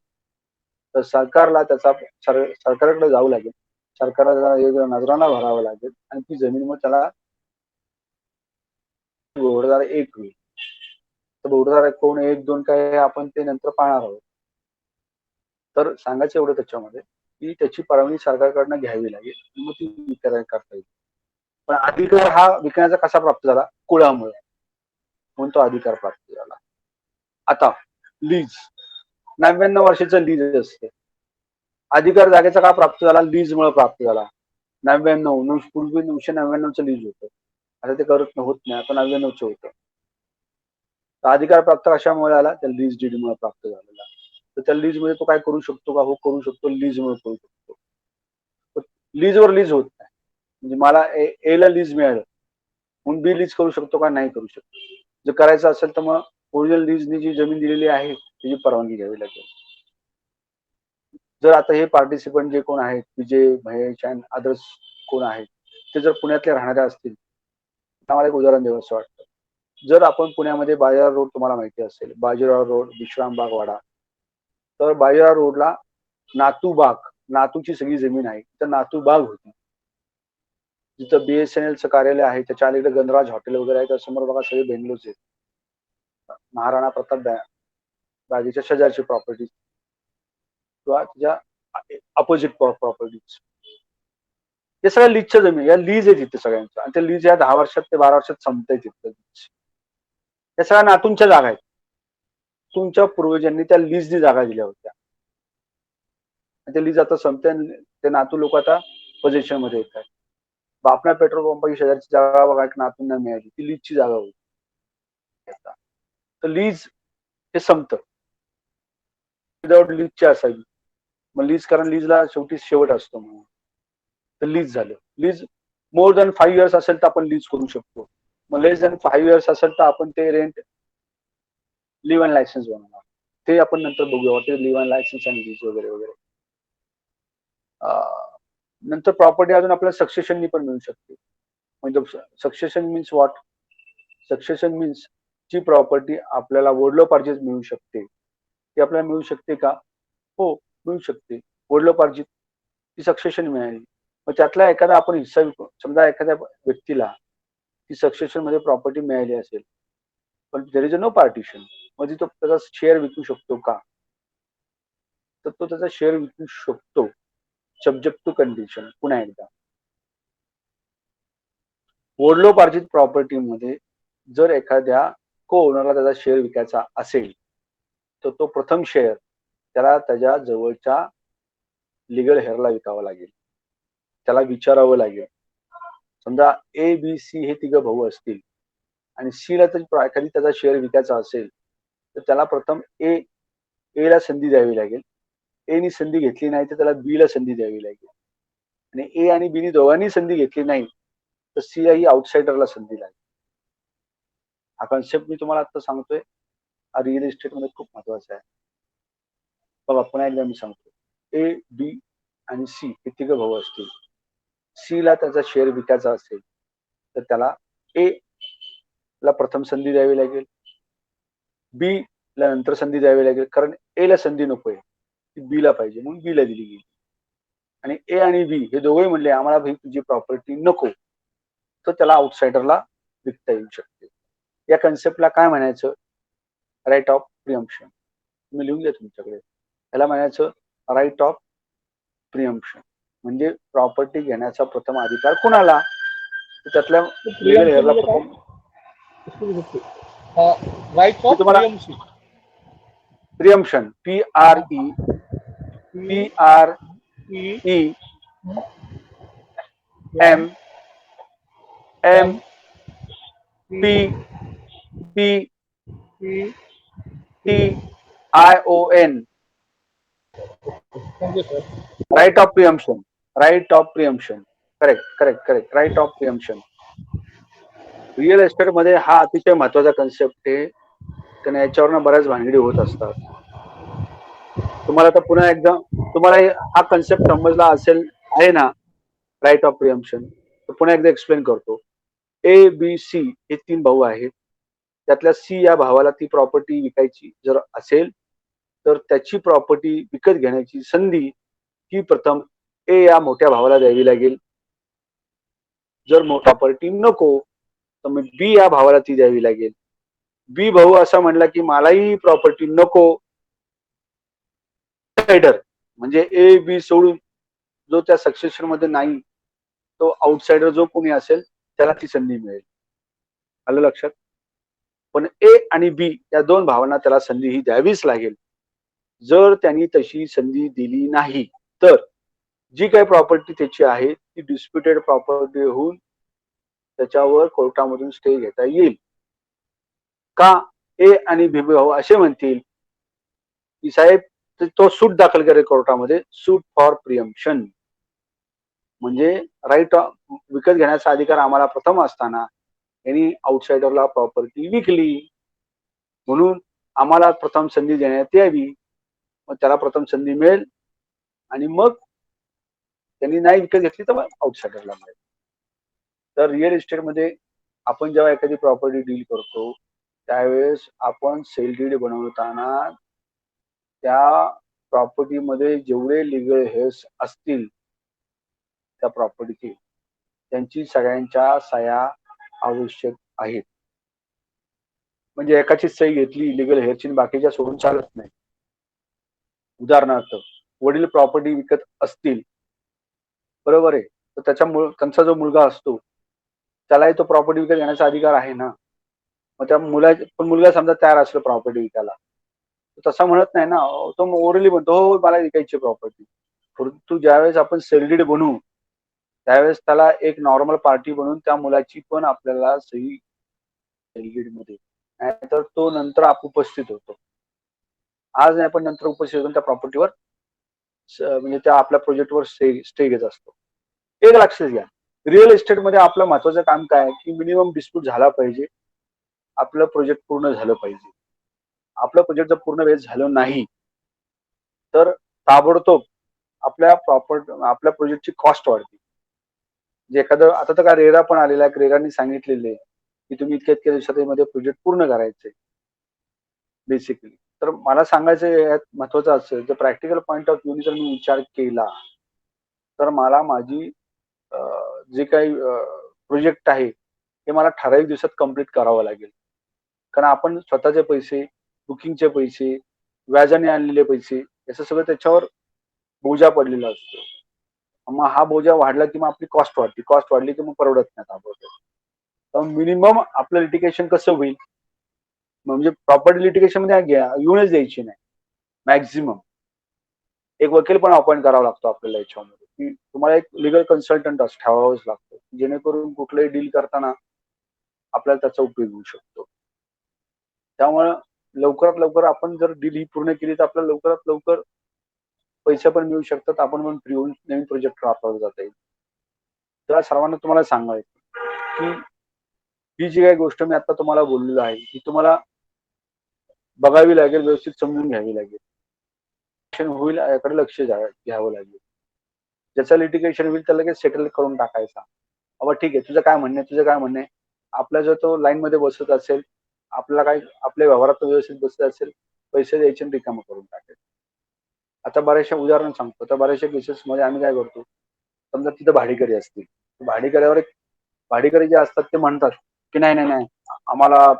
S1: तर सरकारला त्याचा सरकारकडे जावं लागेल. सरकारला नजराना भरावा लागेल आणि ती जमीन मग त्याला घोडदार 1 होईल. तर घोडदार कोण 1-2 काय आपण ते नंतर पाहणार आहोत. तर सांगायचं एवढं त्याच्यामध्ये, की त्याची परवानगी सरकारकडनं घ्यावी लागेल, मग ती विक्री करता येईल. पण अधिकार हा विकण्याचा कसा प्राप्त झाला? कुळामुळे, म्हणून तो अधिकार प्राप्त झाला. आता लीज, 99 वर्षाचं लीज असते. अधिकार जागेचा का प्राप्त झाला? लीज मुळे प्राप्त झाला. 99 पूर्वी 999चं लीज होतं. आता ते करत होत नाही, आता 99चं होतं. अधिकार प्राप्त कशामुळे झाला? त्या लीज डीड मुळे प्राप्त झालेला. तर त्या लीज मध्ये तो काय करू शकतो का? हो, करू शकतो. लीज मुळे करू शकतो. लीजवर लीज होत नाही. म्हणजे मला ए ला लीज मिळालं म्हणून बी लीज करू शकतो का? नाही करू शकतो. जर करायचं असेल तर मग ओरिजिनल लीजनी जी जमीन दिलेली आहे त्याची परवानगी घ्यावी लागेल. जर आता हे पार्टिसिपंट जे कोण आहेत, विजय, महेश आणि अदर्स कोण आहेत, ते जर पुण्यातले राहणारे असतील, मला एक उदाहरण द्यावंसं वाटतं. जर आपण पुण्यामध्ये बाजीराव रोड तुम्हाला माहिती असेल, बाजीराव रोड, विश्रामबाग वाडा, तर बाजीराव रोडला नातू बाग, नातूची सगळी जमीन आहे, तर नातू बाग होती. जिथं BSNLचं कार्यालय आहे त्याच्या अलीकडे गणराज हॉटेल वगैरे आहे, त्यासमोर बघा सगळे बेंगलोरचे आहेत. महाराणा प्रताप बागेच्या शेजारची प्रॉपर्टी किंवा त्याच्या अपोजिट प्रॉपर्टीज, हे सगळ्या लीजच्या जमीन, या लीज आहे तिथे सगळ्यांचं, आणि ते लीज या 10 वर्षात ते 12 वर्षात संपतंय तिथलं लीज. या सगळ्या नातूंच्या जागा आहेत. तुमच्या पूर्वजांनी त्या लीजनी जागा दिल्या होत्या. ते लीज आता संपते, ते नातू लोक आता पोझिशन मध्ये येत आहेत. बापना पेट्रोल पंपाची शेजारची जागा बघा, एक नातूंना मिळाली, ती लीजची जागा होती. तर लीज हे संपतं, विदाउट लीजची असावी. मग लीज, कारण लीजला शेवटी शेवट असतो म्हणून. तर लीज झालं. लीज मोर दॅन 5 इयर्स असेल तर आपण लीज करू शकतो. मग लेस दॅन 5 इयर्स असेल तर आपण ते रेंट लिव्ह अँड लायसन्स बनवणार. ते आपण नंतर बघूया, ते लिव्ह अँड लायसन्स आणि लीज वगैरे वगैरे. नंतर प्रॉपर्टी अजून आपल्याला सक्सेशननी पण मिळू शकते. म्हणजे succession means what? Succession means जी प्रॉपर्टी आपल्याला वडिलोपार्जित मिळू शकते, ती आपल्याला मिळू शकते का? हो, मिळू शकते. वडिलोपार्जित ती सक्सेशन मिळाली. मग त्यातला एखादा आपण हिस्सा विकू. समजा एखाद्या व्यक्तीला ती सक्सेशन मध्ये प्रॉपर्टी मिळाली असेल, पण देयर इज नो पार्टिशन, म्हणजे तो त्याचा शेअर विकू शकतो का? तर तो त्याचा शेअर विकू शकतो, सब्जेक्ट टू कंडिशन. पुन्हा एकदा, वडिलोपार्जित प्रॉपर्टीमध्ये जर एखाद्या को ओनरला त्याचा शेअर विकायचा असेल, तर तो प्रथम शेअर त्याला त्याच्या जवळच्या लिगल हेअरला विकावा लागेल, त्याला विचारावं लागेल. समजा ABC हे तिघं भाऊ असतील आणि Cला तर एखादी त्याचा शेअर विकायचा असेल, तर त्याला प्रथम Aला संधी द्यावी लागेल. Aनी संधी घेतली नाही तर त्याला Bला संधी द्यावी लागेल, आणि A आणि Bनी दोघांनी संधी घेतली नाही तर C ही आउटसाइडरला संधी लागेल. हा कन्सेप्ट मी तुम्हाला आता सांगतोय, हा रिअल इस्टेट मध्ये खूप महत्वाचा आहे. बघा पुन्हा एकदा मी सांगतो, A, B आणि C हे तिघं भाऊ असतील. Cला त्याचा शेअर विकायचा असेल तर त्याला A ला प्रथम संधी द्यावी लागेल, B ला नंतर संधी द्यावी लागेल, कारण A ला संधी नकोय, ती B ला पाहिजे, म्हणून B ला दिली गेली. आणि A आणि B हे दोघेही म्हणले आम्हाला भाई तुझी प्रॉपर्टी नको, तर त्याला आउटसाइडरला विकता येऊ शकते. या कन्सेप्टला काय म्हणायचं? Right of preemption. तुम्ही लिहून घ्या तुमच्याकडे. त्याला म्हणायचं राईट ऑफ प्रियम्पशन, म्हणजे प्रॉपर्टी घेण्याचा प्रथम अधिकार कुणाला? त्यातल्या लिगल हेअरला प्रथम.
S2: Right of preemption.
S1: Preemption, PREMPTION.
S2: Thank you sir.
S1: Right of preemption. Right of preemption. Correct correct correct. Right of preemption. Real estate मध्ये हा अतिशय महत्वाचा कन्सेप्ट आहे, कारण याच्यावरनं बऱ्याच भानगडी होत असतात. तुम्हाला आता पुन्हा एकदा, तुम्हाला हा कन्सेप्ट समजला असेल आहे ना, राईट ऑफ प्रियम्पशन, तर पुन्हा एकदा एक्सप्लेन करतो. ABC हे 3 भाऊ आहेत. त्यातल्या C या भावाला ती प्रॉपर्टी विकायची जर असेल, तर त्याची प्रॉपर्टी विकत घेण्याची संधी ही प्रथम A या मोठ्या भावाला द्यावी लागेल. जर मोठा प्रॉपर्टी नको तर मग B या भावाला ती द्यावी लागेल. B भाऊ असा म्हणला की मलाही प्रॉपर्टी नको, आउटसाइडर म्हणजे A B सोडून जो त्या सक्सेशन मध्ये नाही, तो आउटसाइडर जो कोणी असेल त्याला ती संधी मिळेल. आलं लक्षात? पण A आणि B या दोन भावांना त्याला संधी ही द्यावीच लागेल. जर त्यांनी तशी संधी दिली नाही तर जी काही प्रॉपर्टी त्याची आहे ती डिस्प्युटेड प्रॉपर्टी होऊन त्याच्यावर कोर्टामधून स्टे घेता येईल. का? A आणि B भाऊ असे म्हणतील की साहेब तो सूट दाखल करेल कोर्टामध्ये, सूट फॉर प्रियम्पशन, म्हणजे राईट विकत घेण्याचा अधिकार आम्हाला प्रथम असताना यांनी आउटसाइडरला प्रॉपर्टी विकली, म्हणून आम्हाला प्रथम संधी देण्यात यावी. मग त्याला प्रथम संधी मिळेल आणि मग त्यांनी नाही विकत घेतली तर मग आउटसाइडरला मिळेल. तर रिअल इस्टेटमध्ये आपण जेव्हा एखादी प्रॉपर्टी डील करतो त्यावेळेस आपण सेल डीड बनवताना त्या प्रॉपर्टीमध्ये जेवढे लिगल हेअर्स असतील त्या प्रॉपर्टीचे, त्यांची सगळ्यांच्या सह्या आवश्यक आहेत. म्हणजे एकाची सही घेतली इलिगल हेरची बाकीच्या सोडून चालत नाही. उदाहरणार्थ वडील प्रॉपर्टी विकत असतील, बरोबर आहे, तर त्याच्यामुळे त्यांचा जो मुलगा असतो त्यालाही तो प्रॉपर्टी विकत घेण्याचा अधिकार आहे ना. मग त्या मुलगा समजा तयार असलो प्रॉपर्टी विकायला, तसा म्हणत नाही ना, तो ओरली म्हणतो हो मला विकायची प्रॉपर्टी. परंतु ज्यावेळेस आपण सेल बनवू त्यावेळेस त्याला एक नॉर्मल पार्टी बनवून त्या मुलाची पण आपल्याला सही सेल मध्ये, नाहीतर तो नंतर उपस्थित होतो. आज नाही पण नंतर उपस्थित होऊन त्या प्रॉपर्टीवर म्हणजे त्या आपल्या प्रोजेक्टवर स्टे घेत असतो. एक लक्षात घ्या, रिअल इस्टेटमध्ये आपलं महत्वाचं काम काय की मिनिमम डिस्प्यूट झाला पाहिजे, आपलं प्रोजेक्ट पूर्ण झालं पाहिजे. आपलं प्रोजेक्ट जर पूर्ण वेळ झालं नाही तर ताबडतोब आपल्या प्रोजेक्टची कॉस्ट वाढते. म्हणजे एखादं आता तर काय रेरा पण आलेला आहे, रेरांनी सांगितलेले आहे की तुम्ही इतक्या दिवसामध्ये प्रोजेक्ट पूर्ण करायचे बेसिकली. तर मला सांगायचं यात महत्वाचं असेल तर प्रॅक्टिकल पॉईंट ऑफ व्ह्यू जर मी विचार केला तर मला माझी जे काही प्रोजेक्ट आहे ते मला ठराविक दिवसात कंप्लीट करावं लागेल. कारण आपण स्वतःचे पैसे, बुकिंगचे पैसे, व्याजाने आणलेले पैसे याचं सगळं त्याच्यावर बोजा पडलेला असतो. मग हा बोजा वाढला की मग आपली कॉस्ट वाढते, कॉस्ट वाढली की मग परवडत नाही ताबडतोब. तर मिनिमम आपलं लिटिगेशन कसं होईल, म्हणजे प्रॉपर्टी लिटिगेशन मध्ये येऊनच द्यायची नाही. मॅक्झिमम एक वकील पण अपॉइंट करावा लागतो आपल्याला याच्यामध्ये, की तुम्हाला एक लिगल कन्सल्टंट ठेवावंच लागतं, जेणेकरून कुठलंही डील करताना आपल्याला त्याचा उपयोग होऊ शकतो. त्यामुळं लवकरात लवकर आपण जर डील ही पूर्ण केली तर आपल्याला लवकरात लवकर पैसे पण मिळू शकतात, आपण पण फ्री होऊन नवीन प्रोजेक्ट राबवला जाता येईल. तर सर्वांना तुम्हाला सांगायचं की ही जी काही गोष्ट मी आता तुम्हाला बोललेलो आहे ही तुम्हाला बघावी लागेल, व्यवस्थित समजून घ्यावी लागेल, होईल याकडे लक्ष घ्यावं लागेल. ज्याचं लिटिगेशन होईल त्याला लगेच सेटल करून टाकायचा. बाबा ठीक आहे, तुझं काय म्हणणं आहे, तुझं काय म्हणणं आहे. आपला जर तो लाईन मध्ये बसत असेल, आपल्याला काय आपल्या व्यवहारात व्यवस्थित बसत असेल, पैसे द्यायचे आणि रिकामं करून टाकायचं. आता बऱ्याचशा उदाहरण सांगतो, तर बऱ्याचशा केसेस मध्ये आम्ही काय करतो, समजा तिथं भाडेकरी असतील, भाडेकऱ्यावर भाडेकरी जे असतात ते म्हणतात की नाही नाही नाही आम्हाला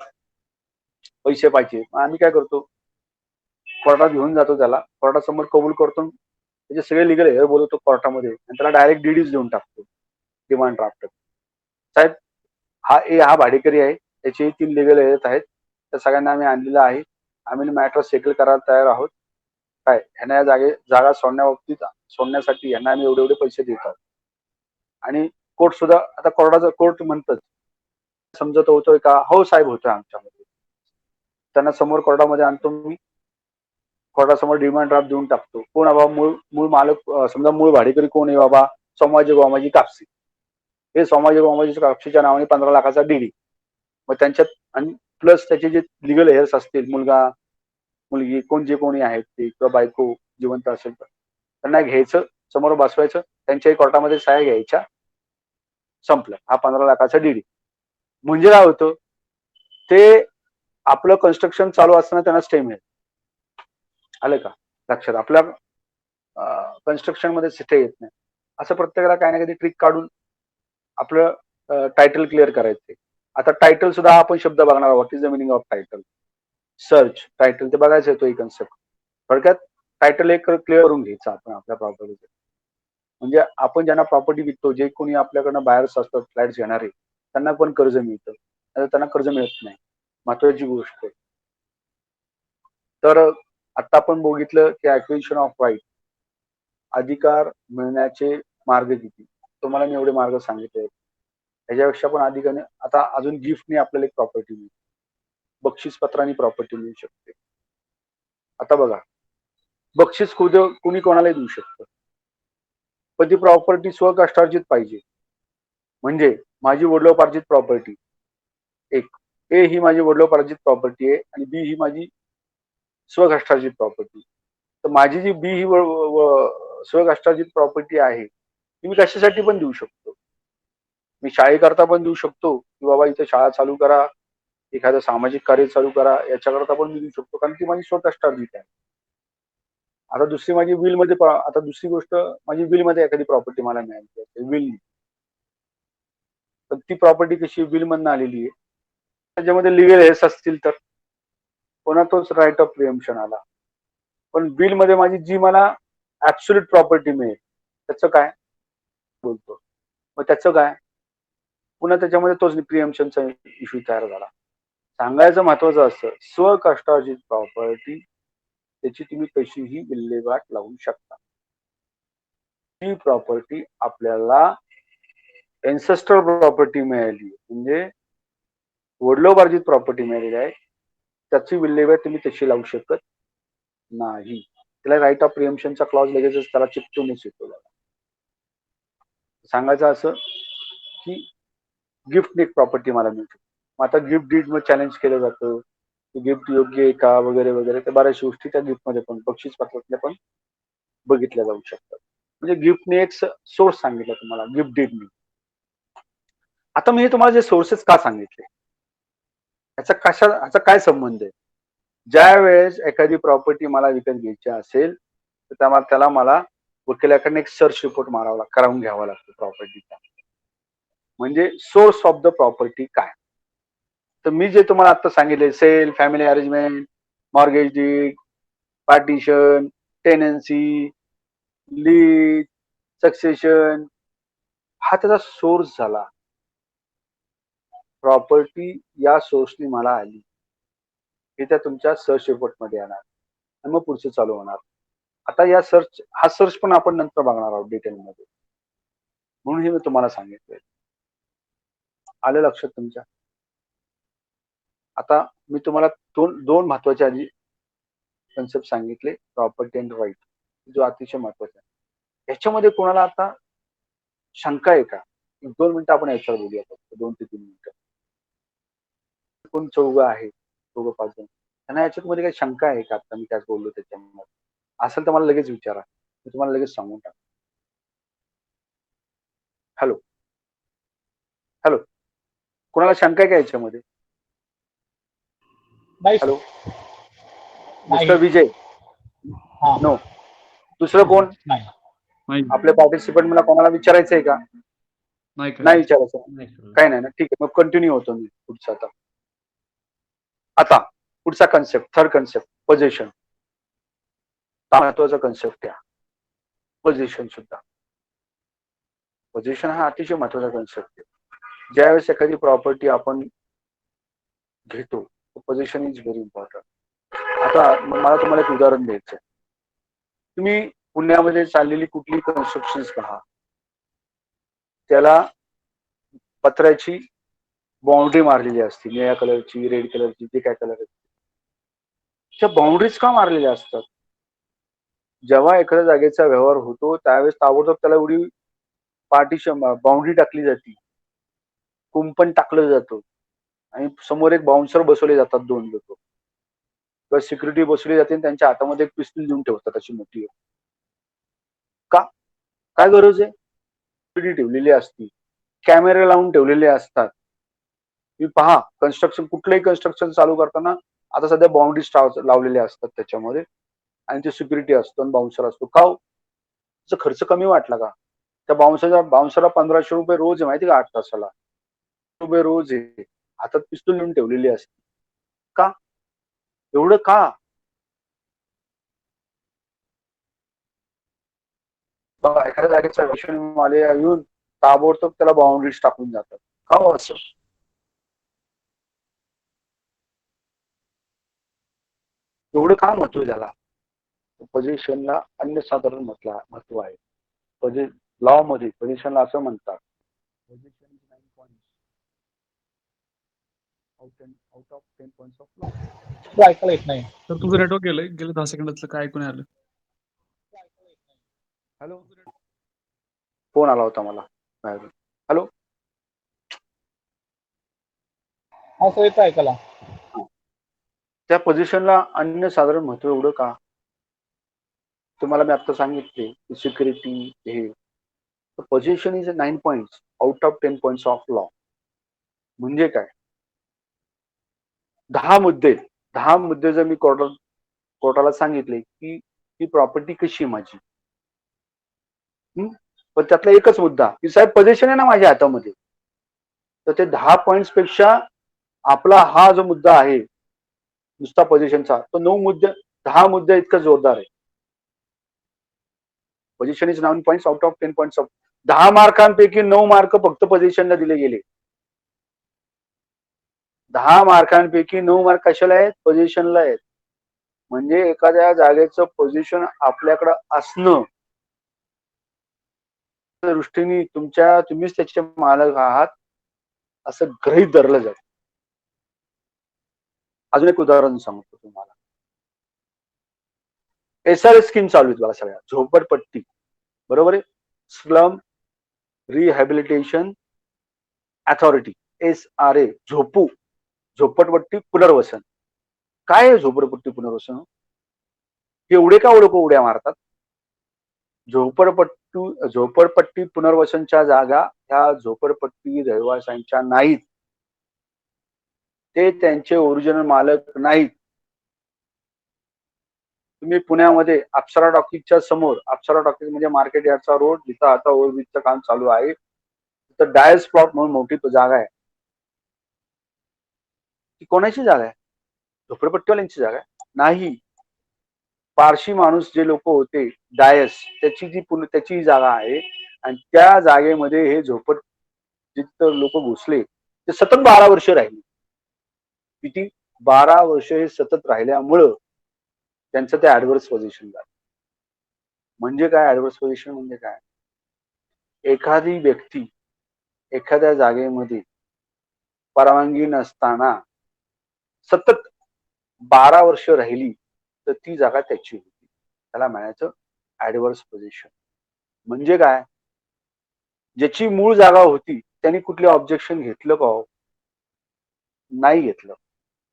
S1: पैसे पाहिजे. मग आम्ही काय करतो, कोर्टात घेऊन जातो, त्याला कोर्टासमोर कबूल करतो, त्याचे सगळे लिगल हे बोलवतो कोर्टामध्ये आणि त्याला डायरेक्ट डीडीज देऊन टाकतो, डिमांड ड्राफ्ट. साहेब हा भाडेकरी आहे, त्याचे 3 लिगल एजेंट आहेत, त्या सगळ्यांना आम्ही आणलेलं आहे, आम्ही मॅटर सेटल करायला तयार आहोत. काय ह्यांना या जागा सोडण्यासाठी यांना आम्ही एवढे एवढे पैसे देत आहोत. आणि कोर्ट सुद्धा आता कोर्ट म्हणतात समजत होतोय का, हो साहेब होतोय आमच्यामध्ये. त्यांना समोर कोर्टामध्ये आणतो मी, कोर्टासमोर डिमांड ड्राफ्ट देऊन टाकतो. कोण बाबा मूळ मालक, समजा मूळ भाडेकरी कोण आहे बाबा, सोमाजी गोमाजी कापसे. हे सोमाजी गोमाजी कापसेच्या नावाने 15 लाखाचा डीडी. मग त्यांच्यात आणि प्लस त्याचे जे लिगल हेअर्स असतील, मुलगा मुलगी कोण जे कोणी आहेत ते किंवा बायको जिवंत असेल तर त्यांना घ्यायचं, समोर बसवायचं, त्यांच्याही कोर्टामध्ये सह्या घ्यायच्या, संपलं. हा 15 लाखाचा डीडी. म्हणजे काय होतं, ते आपलं कन्स्ट्रक्शन चालू असताना त्यांना स्टे मिळेल. आलं का लक्षात? आपल्या कन्स्ट्रक्शन मध्ये स्टे येत नाही. असं प्रत्येकाला काही ना काही ट्रिक काढून आपलं टायटल क्लिअर करायचंय. आता टायटल सुद्धा आपण शब्द बघणार आहोत. What is the meaning of title, search title, ते बघायचं आहे तो एक कन्सेप्ट. थोडक्यात टायटल एक क्लिअर करून घ्यायचं आपण आपल्या प्रॉपर्टीचं. म्हणजे आपण ज्यांना प्रॉपर्टी विकतो, जे कोणी आपल्याकडनं बायर्स असतात, फ्लॅट्स घेणारे, त्यांना पण कर्ज मिळतं, त्यांना कर्ज मिळत नाही. महत्वाची गोष्ट आहे. तर आता आपण बघितलं की ऍक्विजिशन ऑफ राईट, अधिकार मिळण्याचे मार्ग किती. तुम्हाला मी एवढे मार्ग सांगितले. त्याच्यापेक्षा पण अधिकाने आता अजून गिफ्टने आपल्याला एक प्रॉपर्टी मिळते, बक्षीस पत्राने प्रॉपर्टी मिळू शकते. आता बघा, बक्षीस कुणी कोणालाही देऊ शकतं, पण ती प्रॉपर्टी स्वकष्टार्जित पाहिजे. म्हणजे माझी वडिलोपार्जित प्रॉपर्टी, एक ए ही माझी वडिलोपार्जित प्रॉपर्टी आहे आणि बी ही माझी स्वकष्टार्जित प्रॉपर्टी. तर माझी जी बी ही स्वकष्टार्जित प्रॉपर्टी आहे ती मी कशासाठी पण देऊ शकतो. मी शाळेकरता पण देऊ शकतो की बाबा इथे शाळा चालू करा, एखादं सामाजिक कार्य चालू करा, याच्याकरता पण मी देऊ शकतो, कारण ती माझी स्वकष्टार्जित आहे. आता दुसरी माझी विल मध्ये, आता दुसरी गोष्ट, माझी विल मध्ये एखादी प्रॉपर्टी मला मिळाली विल, तर ती प्रॉपर्टी कशी बिल मधनं आलेली आहे, त्याच्यामध्ये लिगल हेस असतील तर पुन्हा तोच राईट ऑफ प्रिएम्पशन आला. पण बिल मध्ये माझी जी मला ऍब्सोल्यूट प्रॉपर्टी मिळेल त्याचं काय बोलतो, मग त्याचं काय, पुन्हा त्याच्यामध्ये तोच प्रिएम्पशनचा इश्यू तयार झाला. सांगायचं महत्वाचं असतं, स्वकष्टार्जित प्रॉपर्टी त्याची तुम्ही कशीही विल्हेवाट लावू शकता. ती प्रॉपर्टी आपल्याला एन्सेस्ट्रल प्रॉपर्टी मिळाली, म्हणजे वडिलोपार्जित प्रॉपर्टी मिळालेली आहे, त्याची विल्हेवाट तुम्ही तशी लावू शकत नाही. त्याला राईट ऑफ प्रिएम्पशनचा क्लॉज लगेचच त्याला चिकटूनच येतो. सांगायचं असं की गिफ्ट एक प्रॉपर्टी मला मिळते, मग आता गिफ्ट डीड मध्ये चॅलेंज केलं जातं की गिफ्ट योग्य आहे का वगैरे वगैरे, तर बऱ्याचशा गोष्टी त्या गिफ्ट मध्ये पण बक्षीस पत्रातल्या पण बघितल्या जाऊ शकतात. म्हणजे गिफ्टने एक सोर्स सांगितला तुम्हाला गिफ्ट डीडने. आता मी तुम्हाला जे सोर्सेस का सांगितले, ह्याचा काय संबंध आहे. ज्या वेळेस एखादी प्रॉपर्टी मला विकत घ्यायची असेल तर त्याला मला वकिलाकडे एक सर्च रिपोर्ट करावून घ्यावा लागतो प्रॉपर्टीचा. म्हणजे सोर्स ऑफ द प्रॉपर्टी काय. तर मी जे तुम्हाला आता सांगितले, sale, family arrangement, mortgage deed, partition, tenancy, lease, succession, हा त्याचा सोर्स झाला. प्रॉपर्टी या सोर्सनी मला आली, हे त्या तुमच्या सर्च रिपोर्ट मध्ये येणार आणि मग पुढचं चालू होणार. आता हा सर्च पण आपण नंतर बघणार आहोत डिटेलमध्ये, म्हणून हे मी तुम्हाला सांगितलंय. आलं लक्षात तुमच्या. आता मी तुम्हाला दोन महत्वाचे आधी कन्सेप्ट सांगितले, प्रॉपर्टी अँड राईट, जो अतिशय महत्वाचा आहे. ह्याच्यामध्ये कोणाला आता शंका आहे का? 2 मिनिटं आपण याच्यावर बोलूया, फक्त 2 ते 3 मिनिटं. कोण चौघं आहे, 5 जण, त्यांना याच्यामध्ये काही शंका आहे का? आता मी काय बोललो त्याच्यामध्ये असेल तर मला लगेच विचारा, मी तुम्हाला लगेच सांगून टाक. हॅलो हॅलो, कोणाला शंका आहे का याच्यामध्ये? हॅलो मिस्टर विजय, नो. दुसरं कोण? आपले पार्टिसिपंट मला कोणाला विचारायचंय का? नाही विचारायचं, काही नाही ना, ठीक आहे. मग कंटिन्यू होतो मी पुढचा. आता पुढचा कन्सेप्ट, थर्ड कन्सेप्ट, पोझिशन. महत्वाचा कन्सेप्ट आहे पोझिशन सुद्धा. पोझिशन हा अतिशय महत्वाचा कन्सेप्ट आहे. ज्यावेळेस एखादी प्रॉपर्टी आपण घेतो, पोझिशन इज व्हेरी इम्पॉर्टंट. आता मला तुम्हाला एक उदाहरण द्यायचं. तुम्ही पुण्यामध्ये चाललेली कुठली कन्स्ट्रक्शन पहा, त्याला पत्र्याची बाउंड्री मारलेली असते, निळ्या कलरची, रेड कलरची, जे काय कलर असते, त्या बाउंड्रीज का मारलेल्या असतात? जेव्हा एखाद्या जागेचा व्यवहार होतो त्यावेळेस ताबडतोब त्याला एवढी पार्टिशन बाउंड्री टाकली जाते, कुंपण टाकलं जातं आणि समोर एक बाउन्सर बसवले जातात, 2 लोक किंवा सिक्युरिटी बसवली जाते, त्यांच्या हातामध्ये एक पिस्तूल देऊन ठेवतात अशी मोठी. का? काय गरज आहे? ठेवलेली असती, कॅमेरे लावून ठेवलेले असतात. तुम्ही पहा, कुठलंही कन्स्ट्रक्शन चालू करताना आता सध्या बाउंड्री लावलेले असतात त्याच्यामध्ये, आणि ते सिक्युरिटी असतो आणि बाउन्सर असतो. का? त्याचा खर्च कमी वाटला का? त्या बाउन्सरला 1500 रुपये रोज आहे माहिती का, 8 तासाला रुपये रोज आहे, हातात पिस्तूल घेऊन ठेवलेली असते. का? एवढं का? बघा, एखाद्या जागेचा विषय येऊन ताबडतोब त्याला बाउंड्रीज टाकून जातात. का हो असं? एवढं का महत्व झाला? पोझिशनला अन्यसाधारण महत्व आहे. लॉ मध्ये पोझिशनला असं म्हणतात, position is 9 points out of 10 points of law.
S2: ऐकायला येत नाही
S3: तर तुझं नेटवर्क गेले 10 सेकंदातलं काय ऐकून आलं?
S1: हॅलो, फोन आला होता मला बाहेरून. हॅलो,
S2: हा सर, येतं ऐकायला.
S1: त्या पोझिशनला अन्यसाधारण महत्व एवढं का? तुम्हाला मी आता सांगितले की सिक्युरिटी हे. Position is 9 points out of 10 points of law. म्हणजे काय? 10 मुद्दे जर मी कोर्टाला सांगितले की ही प्रॉपर्टी कशी आहे माझी, पण त्यातला एकच मुद्दा की साहेब पोझिशन आहे ना माझ्या हातामध्ये, तर ते 10 पॉइंट्स पेक्षा आपला हा जो मुद्दा आहे नुसता पोझिशनचा, तो 10 मुद्दे इतका जोरदार आहे. Position is 9 points out of 10 points of 10 मार्कांपैकी 9 mark फक्त पोझिशनला दिले गेले. 10 मार्कांपैकी 9 मार्क कशाला आहेत? पोझिशनला आहेत. म्हणजे एखाद्या जागेचं पोझिशन आपल्याकडे असणं दृष्टीने तुम्हीच त्याचे मालक आहात असं गृहीत धरलं जातं. अजून एक उदाहरण सांगतो तुम्हाला. SRA स्कीम चालू आहे बघा सगळ्या. झोपडपट्टी बरोबर आहे. स्लम रिहॅबिलिटेशन अथॉरिटी SRA झोपडपट्टी पुनर्वसन. काय आहे झोपडपट्टी पुनर्वसन? एवढे का लोक उड्या मारतात? झोपडपट्टी पुनर्वसनच्या जागा ह्या झोपडपट्टी रहिवाशांच्या नाहीत. ते त्यांचे ओरिजिनल मालक नाहीत. तुम्ही पुण्यामध्ये अप्सरा टॉकीजच्या समोर, अप्सरा टॉकीज म्हणजे मार्केट यार्डचा रोड, जिथं आता ओव्हरब्रिजचं काम चालू आहे, तिथं डायस प्लॉट म्हणून मोठी जागा आहे. ती कोणाची जागा आहे? झोपडपट्टीवाल्यांची जागा आहे? नाही. पारशी माणूस जे लोक होते डायस, त्याची जागा आहे. आणि त्या जागेमध्ये हे जिथं लोक घुसले ते सतत 12 वर्ष राहिले. किती? 12 वर्ष हे सतत राहिल्यामुळं त्यांचं ते ऍडव्हर्स पोझिशन झालं. म्हणजे काय ऍडव्हर्स पोझिशन म्हणजे काय? एखादी व्यक्ती एखाद्या जागेमध्ये परवानगी नसताना सतत 12 वर्ष राहिली तर ती जागा त्याची होती. त्याला म्हणायचं ऍडव्हर्स पोझिशन. म्हणजे काय? ज्याची मूळ जागा होती त्यांनी कुठले ऑब्जेक्शन घेतलं का? नाही घेतलं.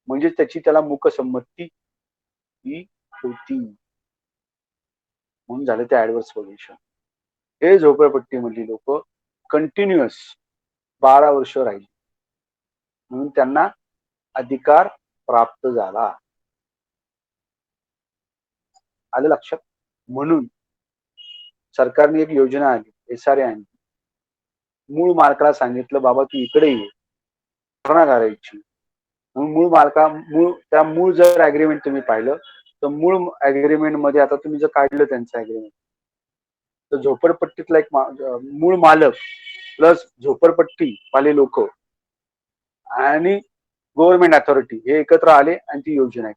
S1: म्हणजे त्याला मूकसंमती ही होती. म्हणून झालं ते ऍडव्हर्स पोझिशन. हे झोपडपट्टीमधली लोक कंटिन्युअस 12 वर्ष राहिली म्हणून त्यांना अधिकार प्राप्त झाला. आलं लक्षात? म्हणून सरकारने एक योजना आली, SRA आणली. मूळ मालकाला सांगितलं बाबा तू इकडे ये, करायची. त्या मूळ जर अग्रीमेंट तुम्ही पाहिलं तर मूळ अग्रीमेंट मध्ये आता तुम्ही जर काढलं त्यांचं अग्रीमेंट तर झोपडपट्टीतला एक मूळ मालक प्लस झोपडपट्टी वाले लोक आणि गव्हर्नमेंट अथॉरिटी हे एकत्र आले आणि ती योजना आहे.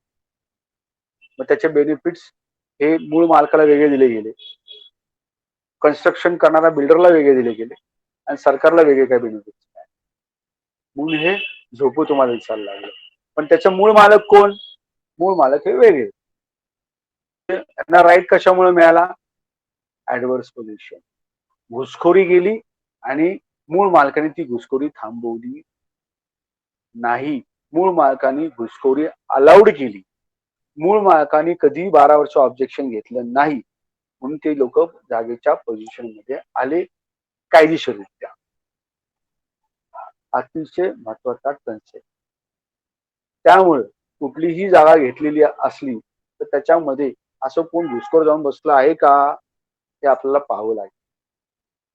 S1: मग त्याचे बेनिफिट्स हे मूळ मालकाला वेगळे दिले गेले, कन्स्ट्रक्शन करणाऱ्या बिल्डरला वेगळे दिले गेले आणि सरकारला वेगळे काय बेनिफिट्स. म्हणून हे झोपू तुम्हाला विचारायला लागलं. पण त्याचा मूळ मालक कोण? मूळ मालक हे वेगळे. त्यांना राईट कशामुळे मिळाला? Adverse position. घुसखोरी गेली आणि मूळ मालकाने ती घुसखोरी थांबवली नाही. मूळ मालकाने घुसखोरी अलाउड केली. मूळ मालकाने कधी 12 वर्ष ऑब्जेक्शन घेतलं नाही म्हणून ते लोक जागेच्या पोझिशन मध्ये आले कायदेशीररित्या. अतिशय महत्वाचा कन्सेप्ट. त्यामुळे कुठलीही जागा घेतलेली असली तर त्याच्यामध्ये असं कोण घुसखोर जाऊन बसलं आहे का हे आपल्याला पाहावं लागेल.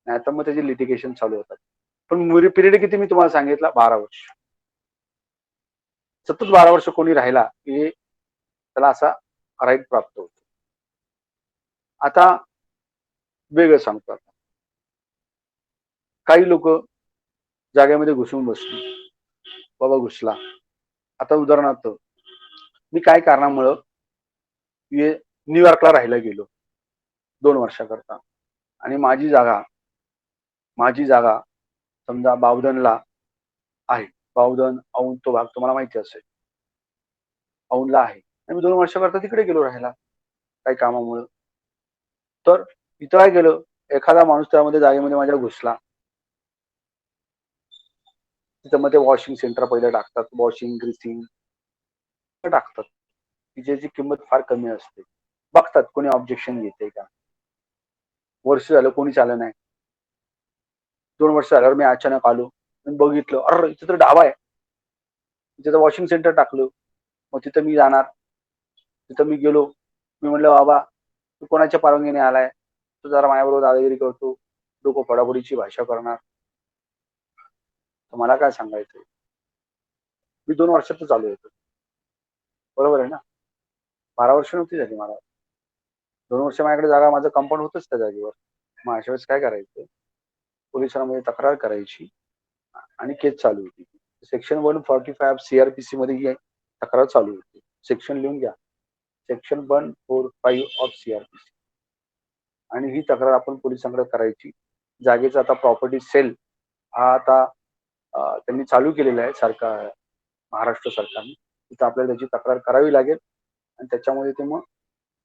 S1: नाहीतर मग त्याचे लिटिगेशन चालू होतात. पण पिरियड किती मी तुम्हाला सांगितला? 12 वर्ष. सतत 12 वर्ष कोणी राहिला की त्याला असा राईट प्राप्त होतो. आता वेगळं सांगतो. काही लोक जागेमध्ये घुसून बसले, बाबा घुसला. आता उदाहरणार्थ मी काय कारणामुळं न्यूयॉर्कला राहायला गेलो 2 वर्षाकरता आणि माझी जागा समजा बावधनला आहे. बावधन औंध तो भाग तुम्हाला माहिती असेल. औंधला आहे आणि मी 2 वर्षाकरता तिकडे गेलो राहायला काही कामामुळे. तर इथं काय केलं, एखादा माणूस त्यामध्ये जागेमध्ये माझ्या घुसला. तिथं मध्ये वॉशिंग सेंटर पहिले टाकतात, वॉशिंग ग्रीसिंग टाकतात. तिची किंमत फार कमी असते. बघतात कोणी ऑब्जेक्शन घेते का. वर्ष झालं कोणीच आलं नाही. 2 वर्ष झाल्यावर मी अचानक आलो आणि बघितलं, अरे इथं तर ढाबा आहे. तिथं वॉशिंग सेंटर टाकलं. मग तिथं मी जाणार. तिथं मी गेलो. मी म्हणलं बाबा तू कोणाच्या परवानगीने आलाय? तू जरा माझ्याबरोबर दादागिरी करतो, लोक फडाफडीची भाषा करणार. तर मला काय सांगायचंय, मी 2 वर्षात चालू येतो, बरोबर आहे ना? 12 वर्ष नव्हती झाली मला. 2 वर्ष माझ्याकडे जागा, माझं कंपाऊंड होतच त्या जागेवर. मग अशा वेळेस काय करायचं, पोलिसांमध्ये तक्रार करायची आणि केस चालू होती. सेक्शन 145 CRPC मध्ये ही तक्रार चालू होती. सेक्शन लिहून घ्या, सेक्शन 145 ऑफ CRPC. आणि ही तक्रार आपण पोलिसांकडे करायची. जागेचा आता प्रॉपर्टी सेल हा आता त्यांनी चालू केलेला आहे सरकार, महाराष्ट्र सरकारने. तिथं आपल्याला त्याची तक्रार करावी लागेल आणि त्याच्यामध्ये ते मग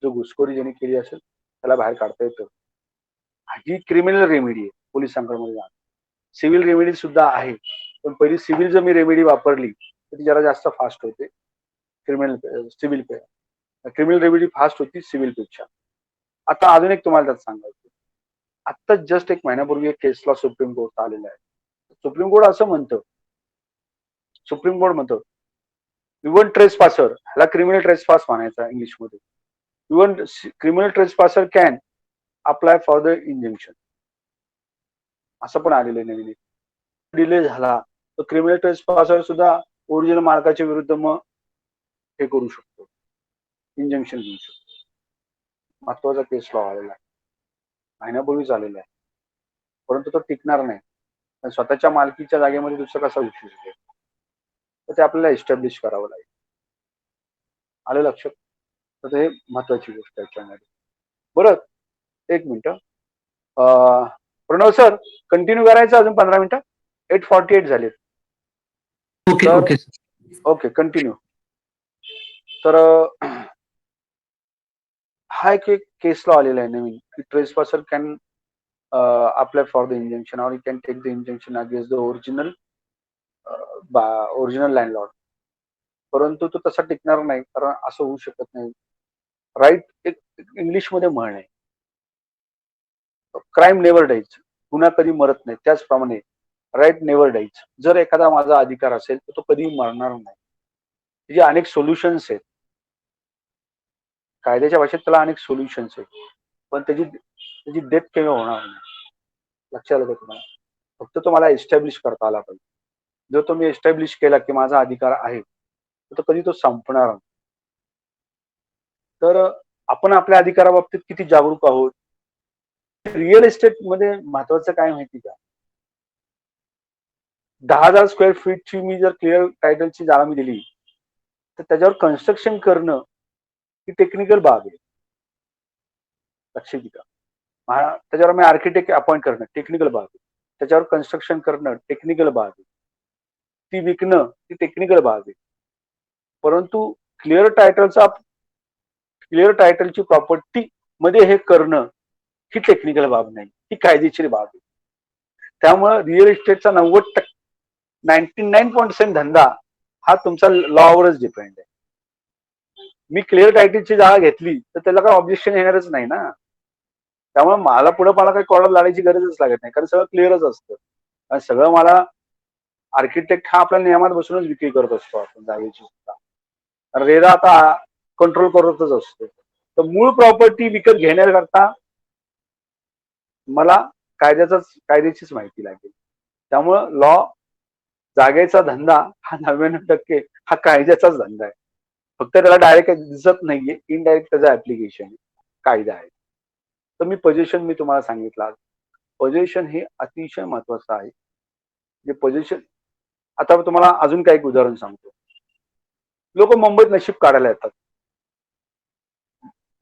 S1: जो घुसखोरी ज्यांनी केली असेल त्याला बाहेर काढता येतं. ही क्रिमिनल रेमेडी आहे पोलिसांकडे. सिव्हिल रेमेडी सुद्धा आहे, पण पहिली सिव्हिल जर मी रेमेडी वापरली तर ती जरा जास्त फास्ट होते. क्रिमिनल रेमेडी फास्ट होती सिव्हिल पेक्षा. आता अजून एक तुम्हाला त्यात सांगायचं, आत्ता जस्ट 1 महिन्यापूर्वी एक केस लॉ सुप्रीम कोर्ट आलेला आहे. सुप्रीम कोर्ट असं म्हणतं, सुप्रीम कोर्ट म्हणतं इव्हन ट्रेसपासर, ह्याला क्रिमिनल ट्रेसपास म्हणायचा इंग्लिशमध्ये. Even criminal trespasser can apply for the injunction, असं पण आलेलं आहे नवीन. डिले झाला तर क्रिमिनल ट्रेसपासर सुद्धा ओरिजिनल मालकाच्या विरुद्ध मग हे करू शकतो, इंजंक्शन घेऊ शकतो. महत्वाचा केस लॉ आलेला आहे, महिन्यापूर्वीच आलेला आहे, परंतु तो टिकणार नाही. स्वतःच्या मालकीच्या जागेमध्ये दुसरं कसं विकू शकेल, तर ते आपल्याला एस्टॅब्लिश करावं लागेल. आलं लक्षात? तर हे महत्वाची गोष्ट आहे त्याच्यामध्ये. बरं, 1 मिनिट. प्रणव सर कंटिन्यू करायचं अजून 15 मिनिटं. 8:48 झालेत.
S4: ओके
S1: तर
S4: ओके
S1: ओके कंटिन्यू. तर हा एक केस लॉ आलेला आहे नवीन की trespasser can apply for the injunction और you can take the injunction against the original landlord. परंतु तो तसा टिकणार नाही, कारण असं होऊ शकत नाही. राईट, एक इंग्लिशमध्ये म्हण आहे, क्राईम नेव्हर डाईज, गुन्हा कधी मरत नाही. त्याचप्रमाणे राईट नेव्हर डाईज, जर एखादा माझा अधिकार असेल तर तो कधीही मरणार नाही. त्याचे अनेक सोल्युशन्स आहेत, कायद्याच्या भाषेत त्याला अनेक सोल्युशन्स आहेत, पण त्याची डेथ केव्हा होणार नाही. लक्षात आलं का तुम्हाला? फक्त तो मला एस्टॅब्लिश करता आला पाहिजे. जर तो मी एस्टॅब्लिश केला की माझा अधिकार आहे तर कधी तो संपणार नाही. तर आपण आपल्या अधिकाराबाबतीत किती जागरूक आहोत. रिअल एस्टेट मध्ये महत्वाचं काय माहिती का, 10,000 स्क्वेअर फीटची मी जर क्लिअर टायटलची जागा मी दिली तर त्याच्यावर कन्स्ट्रक्शन करणं ही टेक्निकल बाब आहे. लक्षात घ्या, त्याच्यावर मी आर्किटेक्ट अपॉइंट करणं टेक्निकल बाब आहे. त्याच्यावर कन्स्ट्रक्शन करणं टेक्निकल बाब आहे. ती विकणं ती टेक्निकल बाब आहे. परंतु क्लिअर टायटलची प्रॉपर्टी मध्ये हे करणं ही टेक्निकल बाब नाही, ही कायदेशीर बाब आहे. त्यामुळे रिअल इस्टेटचा 99% धंदा हा तुमचा लॉवरच डिपेंड आहे. मी क्लिअर टायटलची जागा घेतली तर त्याला काही ऑब्जेक्शन येणारच नाही ना. त्यामुळे मला काही कोर्टात लढायची गरजच लागत नाही, कारण सगळं क्लिअरच असतं. आणि सगळं मला आर्किटेक्ट हा आपल्या नियमात बसूनच विक्री करत असतो आपण जागेची सुद्धा. रेरा आता कंट्रोल करतच असतो. तर मूळ प्रॉपर्टी विकत घेण्याकरता मला कायद्याचीच माहिती लागेल. त्यामुळं जागेचा धंदा हा 99% हा कायद्याचाच धंदा आहे. फक्त त्याला डायरेक्ट दिसत नाहीये, इनडायरेक्ट त्याचं ऍप्लिकेशन कायदा आहे. तर मी तुम्हाला सांगितलं, पोझिशन हे अतिशय महत्वाचं आहे. जे पोझिशन, आता तुम्हाला अजून काही उदाहरण सांगतो. लोक मुंबईत नशीब काढायला येतात.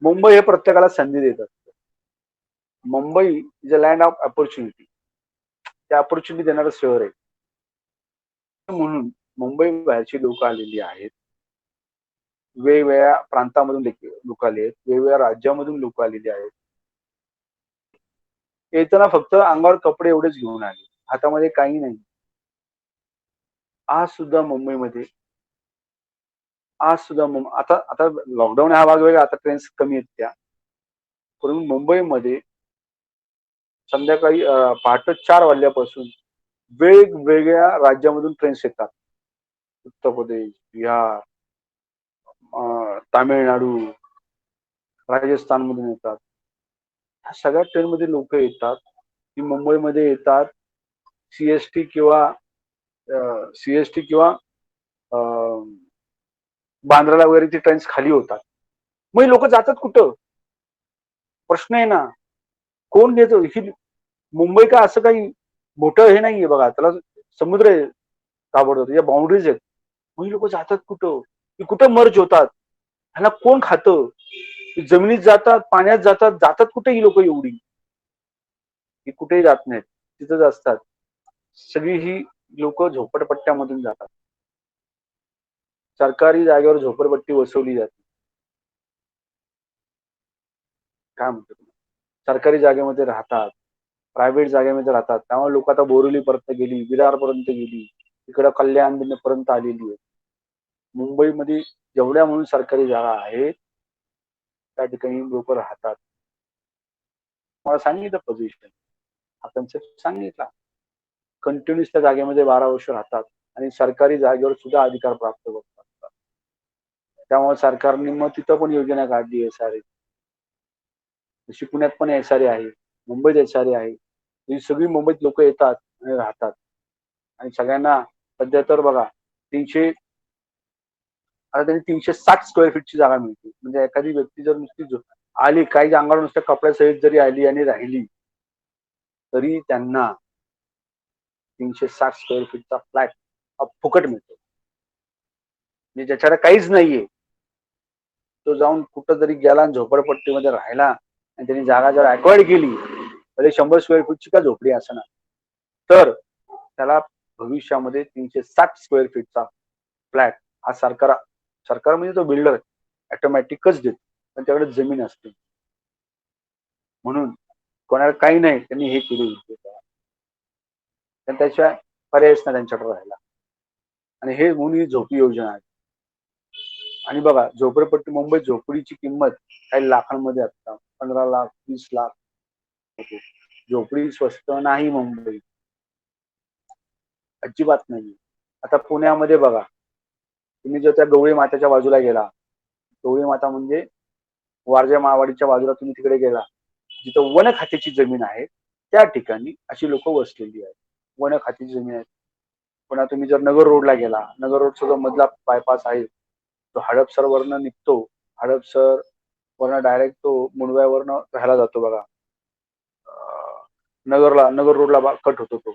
S1: मुंबई हे प्रत्येकाला संधी देत असतं. Mumbai is a land of opportunity, त्या ऑपॉर्च्युनिटी देणारं शहर आहे. म्हणून मुंबई बाहेरची लोक आलेली आहेत, वेगवेगळ्या प्रांतामधून लोक आले आहेत, वेगवेगळ्या राज्यामधून लोक आलेली आहेत. येताना फक्त अंगावर कपडे एवढेच घेऊन आले, हातामध्ये काही नाही. आज सुद्धा मुंबईमध्ये आता लॉकडाऊन हा भाग वेगळा, आता ट्रेन्स कमी आहेत त्या. परंतु मुंबईमध्ये संध्याकाळी पहाटे 4 वाजल्यापासून वेगवेगळ्या राज्यामधून ट्रेन्स येतात. उत्तर प्रदेश, बिहार, तामिळनाडू, राजस्थान मधून येतात. ह्या सगळ्या ट्रेनमध्ये लोक येतात, ती मुंबईमध्ये येतात. CST किंवा सीएसटी किंवा बांद्राला वगैरे ती ट्रेन्स खाली होतात. मग लोक जातात कुठं? प्रश्न आहे ना. कोण घेतो? ही मुंबई का असं काही मोठं हे नाहीये बघा, त्याला समुद्र आहे ताबडतोब, या बाउंड्रीज आहेत. मग लोक जातात कुठं? की कुठं मर्ज होतात? ह्याला कोण खातं? जमिनीत जातात, पाण्यात जातात, जातात कुठे ही लोक एवढी? ही कुठेही जात नाहीत, तिथंच असतात. सगळी ही लोक झोपडपट्ट्यामधून जातात. सरकारी जागेवर झोपडपट्टी वसवली जाते. काय म्हणतो तुम्ही? सरकारी जागेमध्ये राहतात, प्रायव्हेट जागेमध्ये राहतात. त्यामुळे लोक आता बोरिवलीपर्यंत गेली, विरारपर्यंत गेली, इकडं कल्याण पर्यंत आलेली आहे. मुंबईमध्ये जेवढ्या म्हणून सरकारी जागा आहेत त्या ठिकाणी लोक राहतात. मला सांगितलं पोझिशन, हा कन्सेप्ट सांगितला. कंटिन्युअस त्या जागेमध्ये 12 वर्ष राहतात आणि सरकारी जागेवर सुद्धा अधिकार प्राप्त करतात. त्यामुळे सरकारने मग तिथं पण योजना काढली एसआरए. जशी पुण्यात पण एसआरए आहे, मुंबईत एसआरए आहे. ही सगळी मुंबईत लोक येतात आणि राहतात. आणि सगळ्यांना सध्या तर बघा 300 आता त्यांनी 360 स्क्वेअर फीटची जागा मिळते. म्हणजे एखादी व्यक्ती जर नुसती आली, काही अंगावर नुसत्या कपड्यासहित जरी आली आणि राहिली तरी त्यांना 360 स्क्वेअर फीटचा फ्लॅट फुकट मिळतो. म्हणजे ज्याच्याकडे काहीच नाहीये तो जाऊन कुठं जरी गेला आणि झोपडपट्टीमध्ये राहिला आणि त्यांनी जागा जर ऍक्वायर्ड केली तरी 100 स्क्वेअर फीटची का झोपडी असं ना, तर त्याला भविष्यामध्ये 360 स्क्वेअर फीटचा फ्लॅट हा सरकार म्हणजे तो बिल्डर ऑटोमॅटिकच देतो, पण त्याकडे जमीन असते. म्हणून कोणाला काही नाही त्यांनी हे केली, त्याशिवाय पर्यायच ना त्यांच्याकडे राहायला. आणि हे म्हणून ही झोपडी योजना आहे. आणि बघा झोपडपट्टी, मुंबईत झोपडीची किंमत काही लाखांमध्ये असतात, 15 लाख 20 लाख. झोपडी स्वस्त नाही मुंबईत, अजिबात नाही. आता पुण्यामध्ये बघा, तुम्ही जर त्या गवळी मातेच्या बाजूला गेला, गवळी माता म्हणजे वारजा मावाडीच्या बाजूला तुम्ही तिकडे गेला, जिथं वन खात्याची जमीन आहे त्या ठिकाणी अशी लोक वसलेली आहेत. वन खात्याची जमीन आहे. पुन्हा तुम्ही जर नगर रोडला गेला, नगर रोडचा जो मधला बायपास आहे तो हडपसर वरनं निघतो, हडपसर वरनं डायरेक्ट तो मुंडव्यावरनं राहायला जातो बघा, नगर रोडला कट होतो तो.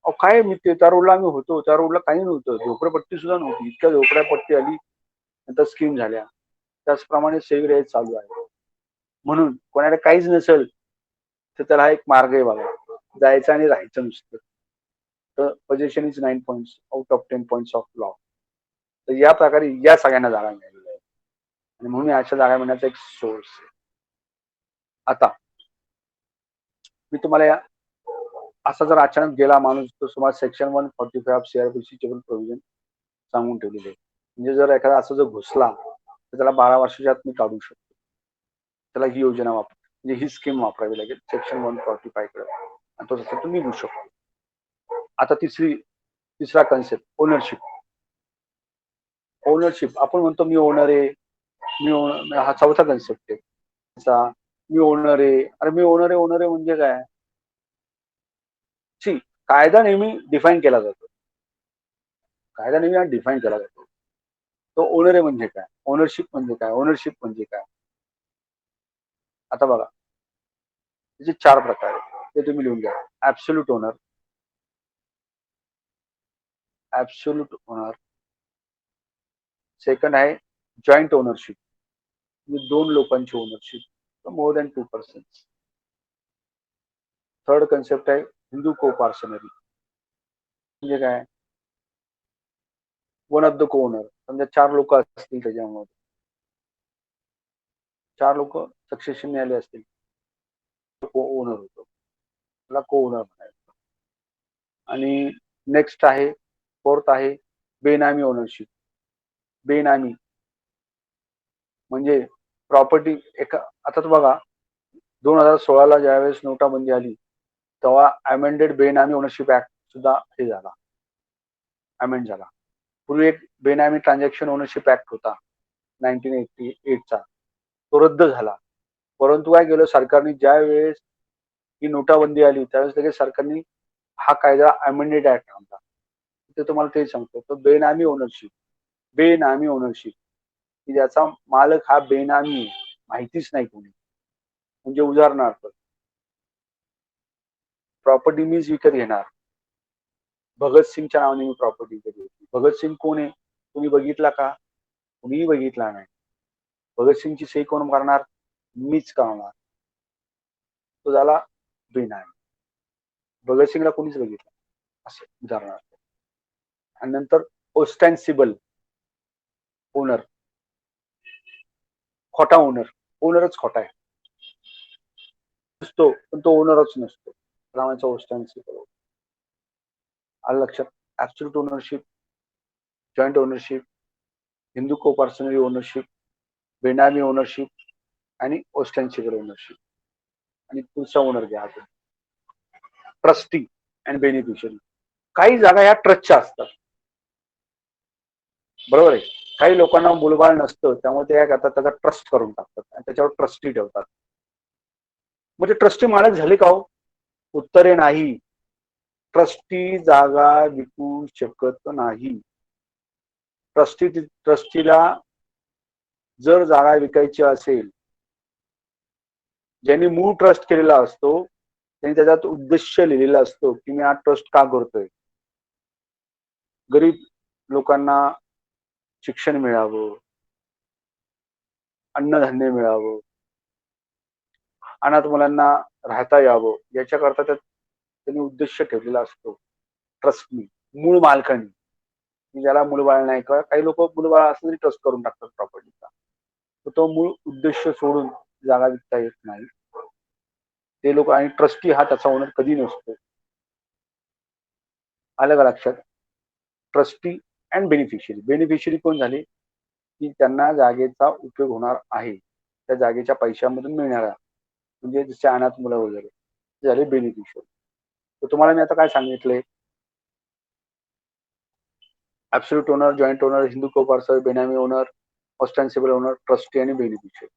S1: अहो काय मी त्या रोडला आम्ही होतो, त्या रोडला काही नव्हतं, झोपडपट्टी सुद्धा नव्हती. इतक्या झोपड्यापट्टी आली, नंतर स्कीम झाल्या. त्याचप्रमाणे सेव्ह चालू आहे. म्हणून कोणाला काहीच नसेल तर त्याला हा एक मार्ग आहे बघा, जायचं आणि राहायचं नुसतं. तर position is 9 points out of 10 points of law. तर या प्रकारे या सगळ्यांना जागा मिळालेल्या आहेत आणि म्हणून अशा जागा मिळण्याचा एक सोर्स आहे. आता मी तुम्हाला असा जर अचानक गेला माणूस तर तुम्हाला सेक्शन 145 CRPC चे पण प्रोव्हिजन सांगून ठेवलेले आहे. म्हणजे जर एखादा असं जर घुसला तर त्याला 12 वर्षाच्या आत मी काढू शकतो. त्याला ही योजना म्हणजे ही स्कीम वापरावी लागेल सेक्शन 145 कडे आणि तो तसं तो निघू शकतो. आता तिसरा कन्सेप्ट ओनरशिप. ओनरशिप आपण म्हणतो मी ओनर आहे, हा चौथा कन्सेप्ट आहे. मी ओनर आहे, अरे मी ओनर आहे म्हणजे काय? कायदा नेहमी डिफाईन केला जातो. कायदा नेहमी डिफाईन केला जातो. तो ओनर आहे म्हणजे काय, ओनरशिप म्हणजे काय, ओनरशिप म्हणजे काय. आता बघा त्याचे 4 प्रकार आहेत, ते तुम्ही लिहून घ्या. Absolute owner, absolute owner. Second आहे जॉईंट ओनरशिप, म्हणजे 2 लोकांची ownership, more than 2 persons. Third concept आहे हिंदू को-पार्सनरी, म्हणजे काय, वन ऑफ द को-ओनर. समजा 4 लोक असतील त्याच्यामध्ये, 4 लोक सक्सेशन आले असतील, को-ओनर होतो, त्याला को-ओनर म्हणायचं. आणि नेक्स्ट आहे, फोर्थ आहे बेनामी ओनरशिप. बेनामी म्हणजे प्रॉपर्टी आता तर बघा 2016ला ज्यावेळेस नोटाबंदी आली तेव्हा अमेंडेड बेनामी ओनरशिप ऍक्ट सुद्धा हे झाला, अमेंड झाला. पूर्वी एक बेनामी ट्रान्झॅक्शन ओनरशिप ऍक्ट होता 1988 चा, तो रद्द झाला. परंतु काय केलं सरकारने, ज्या वेळेस ही नोटाबंदी आली त्यावेळेस लगेच सरकारने हा कायदा अमेंडेड ऍक्ट होता. ते तुम्हाला ते सांगतो. तो बेनामी ओनरशिप की ज्याचा मालक हा बेनामी आहे, माहितीच नाही कोणी. म्हणजे उदाहरणार्थ प्रॉपर्टी मीच विकत घेणार. भगतसिंगच्या नावाने मी प्रॉपर्टी विकत घेतली. भगतसिंग कोण आहे तुम्ही बघितला का? कुणीही बघितला नाही. भगतसिंगची सही कोण करणार? मीच करणार. तो झाला बेनामी. भगतसिंगला कोणीच बघितलं असं उदाहरणार्थ. आणि नंतर ओस्टॅन्सिबल ओनर, खोटा ओनरच खोटा आहे. नसतो पण तो ओनरच नसतो. नावाचा ओस्टॅन्सिबल. आलं लक्षात? Absolute ownership, joint ownership, Hindu coparcenary ownership, benami ownership आणि ओस्टॅन्सिबल ओनरशिप. आणि पुढचा ओनर घ्या अजून ट्रस्टी अँड बेनिफिशियरी. काही जागा या ट्रस्टच्या असतात. बरोबर आहे. काही लोकांना मुलबाळ नसतं त्यामुळे ते काय करतात, त्याचा ट्रस्ट करून टाकतात आणि त्याच्यावर ट्रस्टी ठेवतात. म्हणजे ट्रस्टी मालक झाले का हो? उत्तरे नाही. ट्रस्टी जागा विकू शकत नाही. ट्रस्टीला जर जागा विकायची असेल, ज्यांनी मूळ ट्रस्ट केलेला असतो त्यांनी त्याच्यात उद्देश लिहिलेला असतो की मी हा ट्रस्ट का करतोय. गरीब लोकांना शिक्षण मिळावं, अन्नधान्य मिळावं, अनाथ मुलांना राहता यावं, याच्याकरता त्यांनी उद्देश ठेवलेला असतो ट्रस्टनी, मूळ मालकांनी. ज्याला मुलबाळ नाही का, काही लोक मुलबाळ असं तरी ट्रस्ट करून टाकतात प्रॉपर्टीचा. तो मूळ उद्देश सोडून जागा विकता येत नाही. ते लोक आणि ट्रस्टी हा त्याचा ओनर कधी नसतो. आलं का लक्षात? Trustee and beneficiary. बेनिफिशियरी कोण झाले की त्यांना जागेचा उपयोग होणार आहे, त्या जागेच्या पैशामधून मिळणारा, म्हणजे जसे अनाथ मुलं वगैरे झाले बेनिफिशियरी. तर तुम्हाला मी आता काय सांगितलंय, absolute owner, joint owner, Hindu coparcenary, benami owner, ostensible owner, trustee आणि बेनिफिशियरी.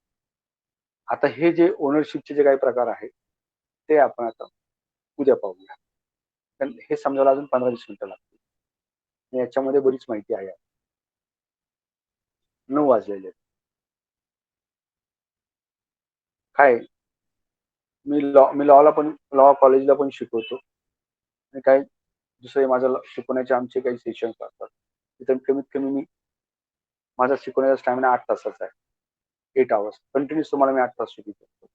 S1: आता हे जे ओनरशिपचे जे काही प्रकार आहेत ते आपण आता उद्या पाहूया. कारण हे समजायला अजून 15-20 मिनिटं लागतील. याच्यामध्ये बरीच माहिती आहे. 9 वाजलेले. काय मी लॉला पण, लॉ कॉलेजला पण शिकवतो आणि काही दुसरे माझ्या शिकवण्याचे आमचे काही सेशन्स असतात. तिथे कमीत कमी मी माझा शिकवण्याचा स्टॅमिना 8 तासाचा आहे. 8 आवर्स कंटिन्यूस तुम्हाला मी 8 तास शिकवतो.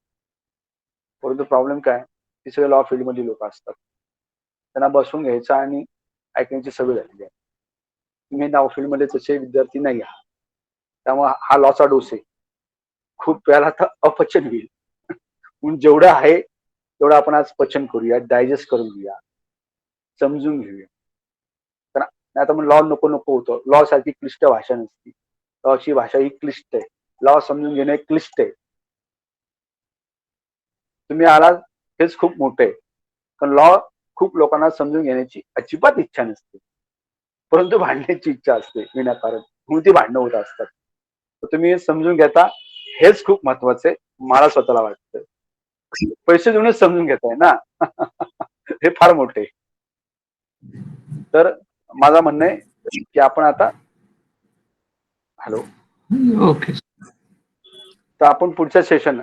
S1: परंतु प्रॉब्लेम काय, ते सगळे लॉ फील्डमधली लोक असतात. त्यांना बसून घ्यायचं आणि ऐकण्याची सवय झालेली आहे. तुम्ही लॉ फील्डमध्ये तसे विद्यार्थी नाही आहात. त्यामुळे हा लॉचा डोस आहे. खूप वेळाला तर अपचन होईल. म्हणून जेवढं आहे तेवढं आपण आज पचन करूया, डायजेस्ट करून घेऊया, समजून घेऊया. तर आता मग लॉ नको होतं. लॉ सारखी क्लिष्ट भाषा नसती. लॉची भाषा ही क्लिष्ट आहे. लॉ समजून घेणे क्लिष्ट आहे. तुम्ही आलात हेच खूप मोठं आहे. कारण लॉ खूप लोकांना समजून घेण्याची अजिबात इच्छा नसते, परंतु भांडण्याची इच्छा असते विनाकारण, म्हणून ती भांडणं होत असतात. तर तुम्ही समजून घेता हेच खूप महत्वाचं आहे, मला स्वतःला वाटतं. पैसे देऊनच समजून घेताय ना हे फार मोठे. तर माझं म्हणणं आहे की आपण आता हॅलो
S4: ओके.
S1: तर आपण पुढच्या सेशन